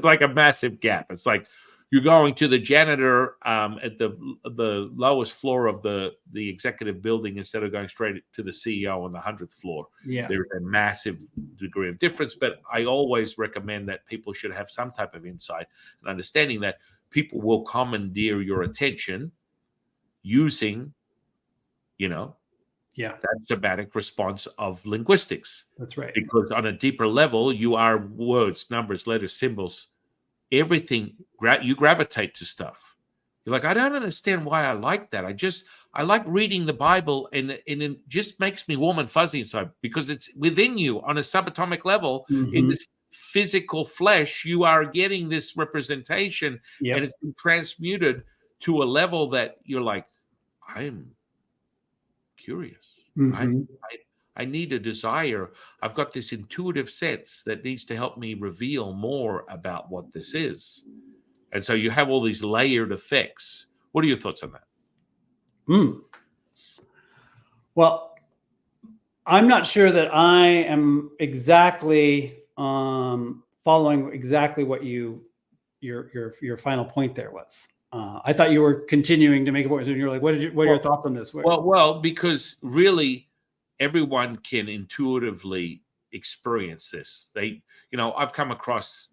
like a massive gap. It's like you're going to the janitor at the lowest floor of the executive building instead of going straight to the CEO on the 100th floor. Yeah. There's a massive degree of difference, but I always recommend that people should have some type of insight and understanding that people will commandeer your attention using, Yeah. that somatic response of linguistics. That's right. Because on a deeper level, you are words, numbers, letters, symbols, everything. You gravitate to stuff. You're like, I don't understand why I like that. I like reading the Bible, and it just makes me warm and fuzzy inside because it's within you on a subatomic level. In this physical flesh, you are getting this representation, Yep. and it's been transmuted to a level that you're like, I'm curious. I need a desire. I've got this intuitive sense that needs to help me reveal more about what this is. And so you have all these layered effects. What are your thoughts on that? Well, I'm not sure that I am exactly following exactly what your final point there was. I thought you were continuing to make a point. And you're like, what are your thoughts on this? Well, because really everyone can intuitively experience this. I've come across,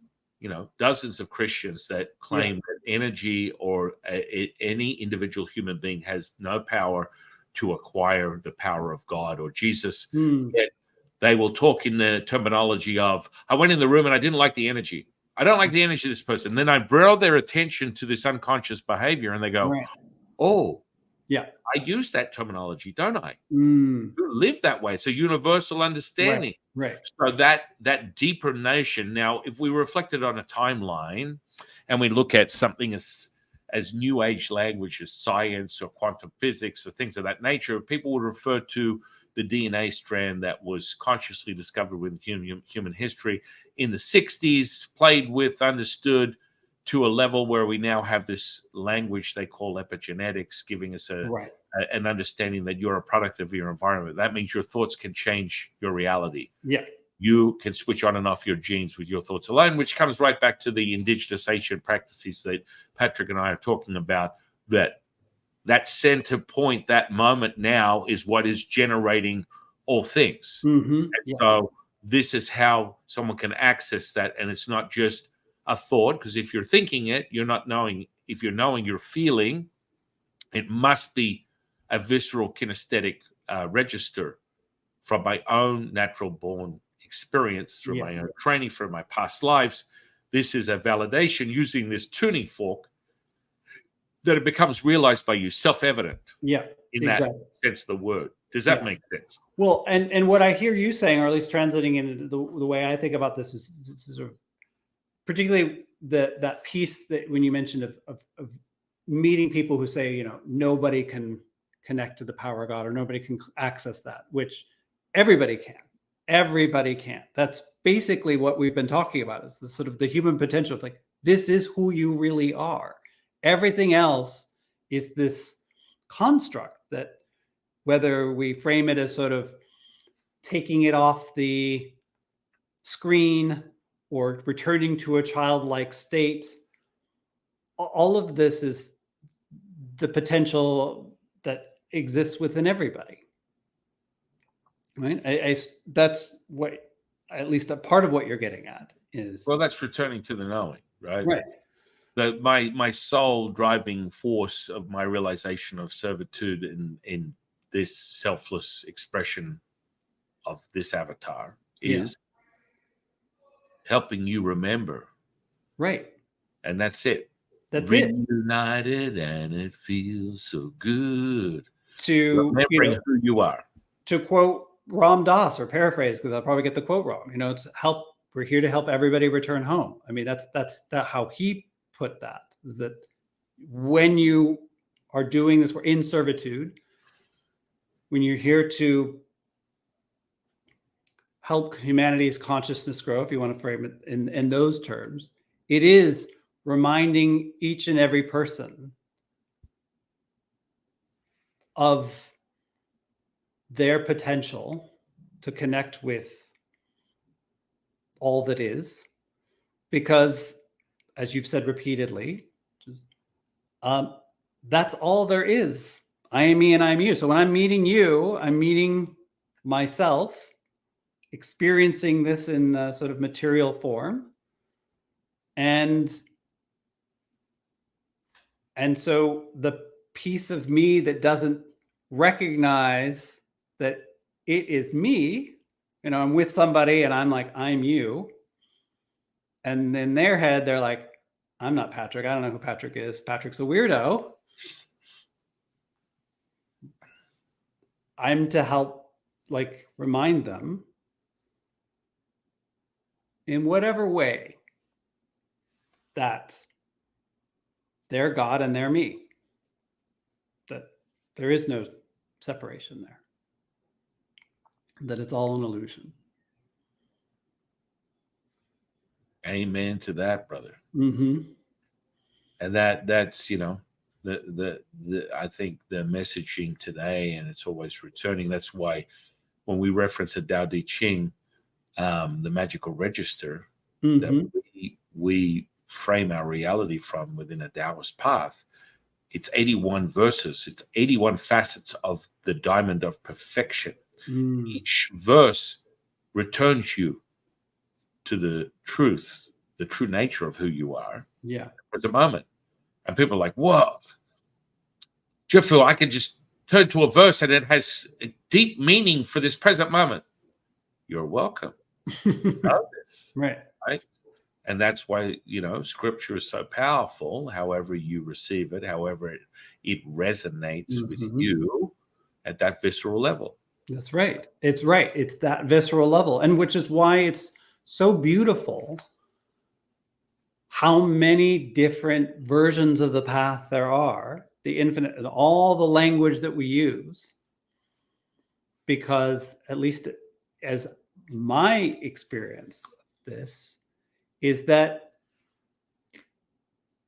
dozens of Christians that claim that energy or any individual human being has no power to acquire the power of God or Jesus. Yet they will talk in the terminology of, I went in the room and I didn't like the energy. I don't like the energy of this person. Then I draw their attention to this unconscious behavior and they go, oh, yeah, I use that terminology, don't I? You live that way. It's a universal understanding. Right. So that deeper notion. Now, if we reflected on a timeline and we look at something as new age language as science or quantum physics or things of that nature, people would refer to the DNA strand that was consciously discovered within human history in the 60s, played with, understood to a level where we now have this language they call epigenetics, giving us an understanding that you're a product of your environment. That means your thoughts can change your reality. Yeah. You can switch on and off your genes with your thoughts alone, which comes right back to the indigenous Asian practices that Patrick and I are talking about, that center point, that moment now is what is generating all things. So this is how someone can access that. And it's not just a thought, because if you're thinking it, you're not knowing. If you're knowing, you're feeling. It must be a visceral kinesthetic register from my own natural born experience, through my own training, from my past lives. This is a validation using this tuning fork that it becomes realized by you, self-evident. In that sense of the word. Does that make sense? Well, and what I hear you saying, or at least translating into the way I think about this, is sort of particularly that piece that when you mentioned of meeting people who say, nobody can connect to the power of God, or nobody can access that, which everybody can. Everybody can. That's basically what we've been talking about, is the sort of the human potential of like, this is who you really are. Everything else is this construct that, whether we frame it as sort of taking it off the screen or returning to a childlike state, all of this is the potential that exists within everybody. Right? That's what, at least a part of what you're getting at is. Well, that's returning to the knowing, right? Right. My sole driving force of my realization of servitude in this selfless expression of this avatar is helping you remember. Right. And that's it. That's Reunited, and it feels so good. To remembering who you are. To quote Ram Dass, or paraphrase, because I'll probably get the quote wrong. It's help. We're here to help everybody return home. I mean, that's how he put that, is that when you are doing this, we're in servitude, when you're here to help humanity's consciousness grow, if you want to frame it in those terms, it is reminding each and every person of their potential to connect with all that is, because, as you've said repeatedly, that's all there is. I am me and I am you. So when I'm meeting you, I'm meeting myself, experiencing this in a sort of material form. And so the piece of me that doesn't recognize that it is me, you know, I'm with somebody and I'm like, I'm you. And in their head, they're like, I'm not Patrick. I don't know who Patrick is. Patrick's a weirdo. I'm to help, like, remind them in whatever way that they're God and they're me, that there is no separation there, that it's all an illusion. Amen to that, brother. Mm-hmm. And that's, you know, the I think the messaging today, and it's always returning. That's why when we reference the Tao Te Ching, the magical register, Mm-hmm. that we frame our reality from within a Taoist path, it's 81 verses. It's 81 facets of the diamond of perfection. Each verse returns you to the truth, the true nature of who you are. Yeah. For the moment. And people are like, whoa, do you feel I can just turn to a verse and it has a deep meaning for this present moment? You're welcome. Know this, Right. right? And that's why, you know, scripture is so powerful, however you receive it, however it resonates with you at that visceral level. That's right. It's right. It's that visceral level. And which is why it's so beautiful how many different versions of the path there are, the infinite, and all the language that we use. Because, at least as my experience of this, is that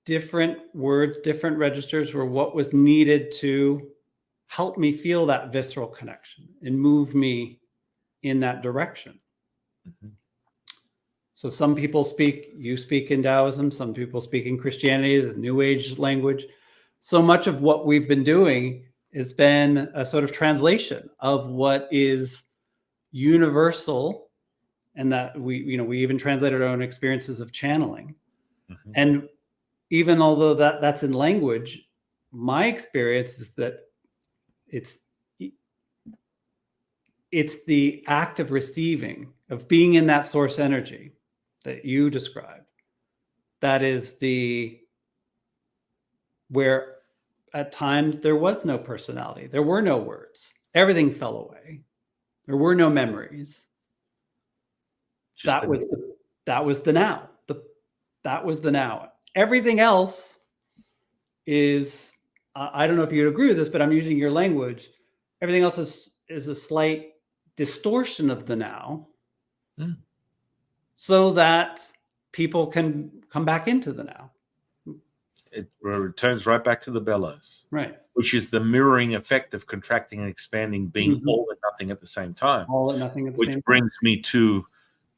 different words, different registers were what was needed to help me feel that visceral connection and move me in that direction. So some people you speak in Taoism, some people speak in Christianity, the New Age language. So much of what we've been doing has been a sort of translation of what is universal, and that we even translated our own experiences of channeling. And even although that's in language, my experience is that it's the act of receiving, of being in that source energy that you described, that is where at times there was no personality, there were no words, everything fell away, there were no memories. That was the now. That was the now. Everything else is, I don't know if you'd agree with this, but I'm using your language. Everything else is a slight distortion of the now, so that people can come back into the now. It returns right back to the bellows, right? Which is the mirroring effect of contracting and expanding, being all and nothing at the same time. All and nothing at the same time. Which brings me to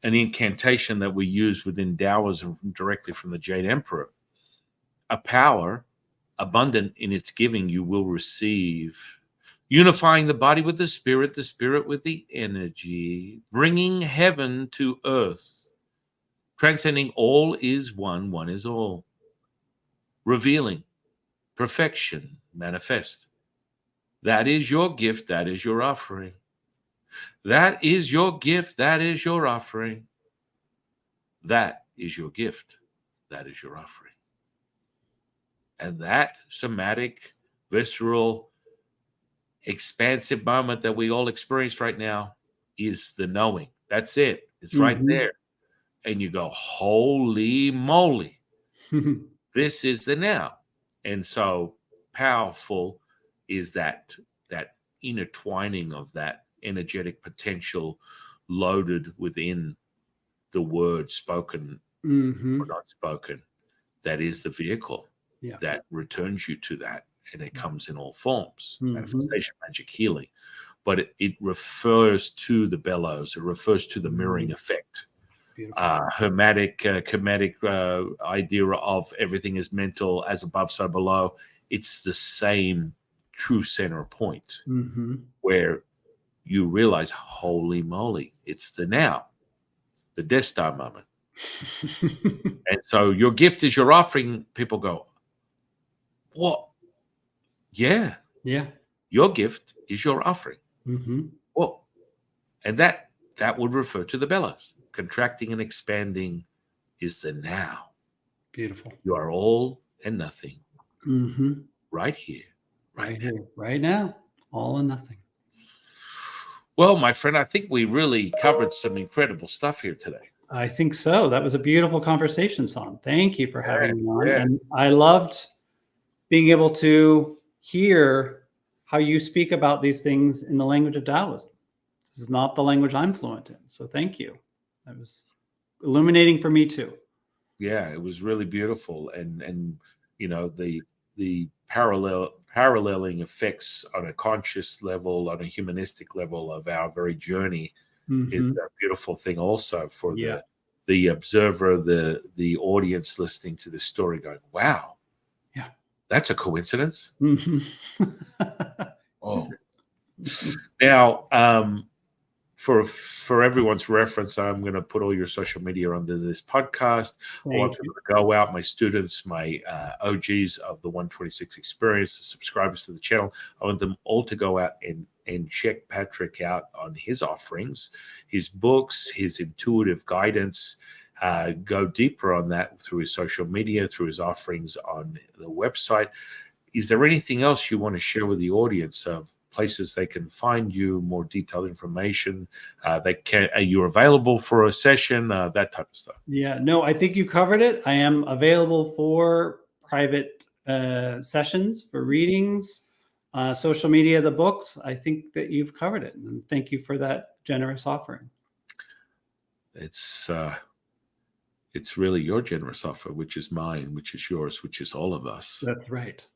an incantation that we use within Taoism directly from the Jade Emperor. A power abundant in its giving you will receive, unifying the body with the spirit with the energy, bringing heaven to earth, transcending all is one, one is all, revealing perfection manifest. That is your gift, that is your offering. That is your gift, that is your offering. That is your gift, that is your offering. And that somatic, visceral, expansive moment that we all experience right now is the knowing. That's it. It's right there. And you go, holy moly, this is the now. And so powerful is that intertwining of that energetic potential loaded within the word spoken or not spoken. That is the vehicle that returns you to that, and it comes in all forms: manifestation, magic, healing. But it refers to the bellows. It refers to the mirroring effect. Hermetic, chematic idea of everything is mental, as above, so below. It's the same true center point where you realize, holy moly, it's the now, the Death Star moment. And so your gift is your offering. People go, what? Yeah. Your gift is your offering. Well, and that would refer to the bellows. Contracting and expanding is the now. Beautiful. You are all and nothing. Right here. Right here. Right now. All and nothing. Well, my friend, I think we really covered some incredible stuff here today. I think so. That was a beautiful conversation, San. Thank you for having me on. And I loved being able to hear how you speak about these things in the language of Taoism. This is not the language I'm fluent in. So thank you. That was illuminating for me too. Yeah, it was really beautiful. And you know, the paralleling effects on a conscious level, on a humanistic level of our very journey is a beautiful thing also for the observer, the audience listening to the story going, wow, that's a coincidence. Oh, now, for everyone's reference, I'm going to put all your social media under this podcast. I want people to go out, my students, my OGs of the 126 experience, the subscribers to the channel. I want them all to go out and check Patrick out on his offerings, his books, his intuitive guidance. Go deeper on that through his social media, through his offerings on the website. Is there anything else you want to share with the audience of places they can find you, more detailed information? Are you available for a session, that type of stuff? Yeah, no, I think you covered it. I am available for private sessions, for readings, social media, the books. I think that you've covered it. And thank you for that generous offering. It's really your generous offer, which is mine, which is yours, which is all of us. That's right.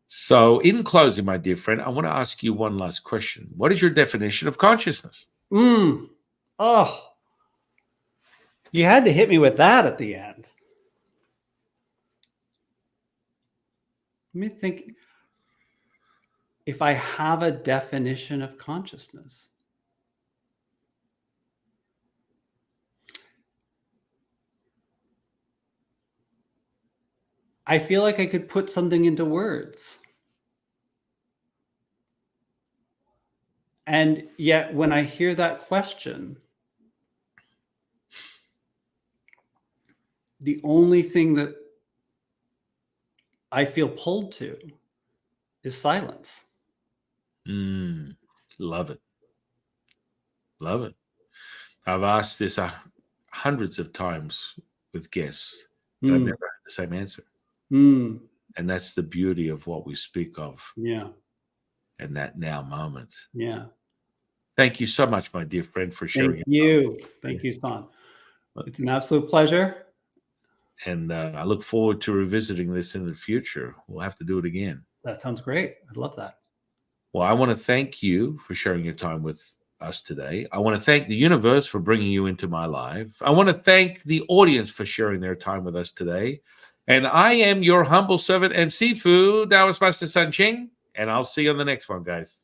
So in closing, my dear friend, I want to ask you one last question. What is your definition of consciousness? Oh, you had to hit me with that at the end. Let me think. If I have a definition of consciousness, I feel like I could put something into words. And yet when I hear that question, the only thing that I feel pulled to is silence. Love it. Love it. I've asked this hundreds of times with guests, but I've never had the same answer. And that's the beauty of what we speak of. Yeah. And that now moment. Yeah. Thank you so much, my dear friend, for sharing. Thank you. Thank you, San. It's an absolute pleasure. And I look forward to revisiting this in the future. We'll have to do it again. That sounds great. I'd love that. Well, I want to thank you for sharing your time with us today. I want to thank the universe for bringing you into my life. I want to thank the audience for sharing their time with us today. And I am your humble servant and Sifu, Taoist Master San Qing. And I'll see you on the next one, guys.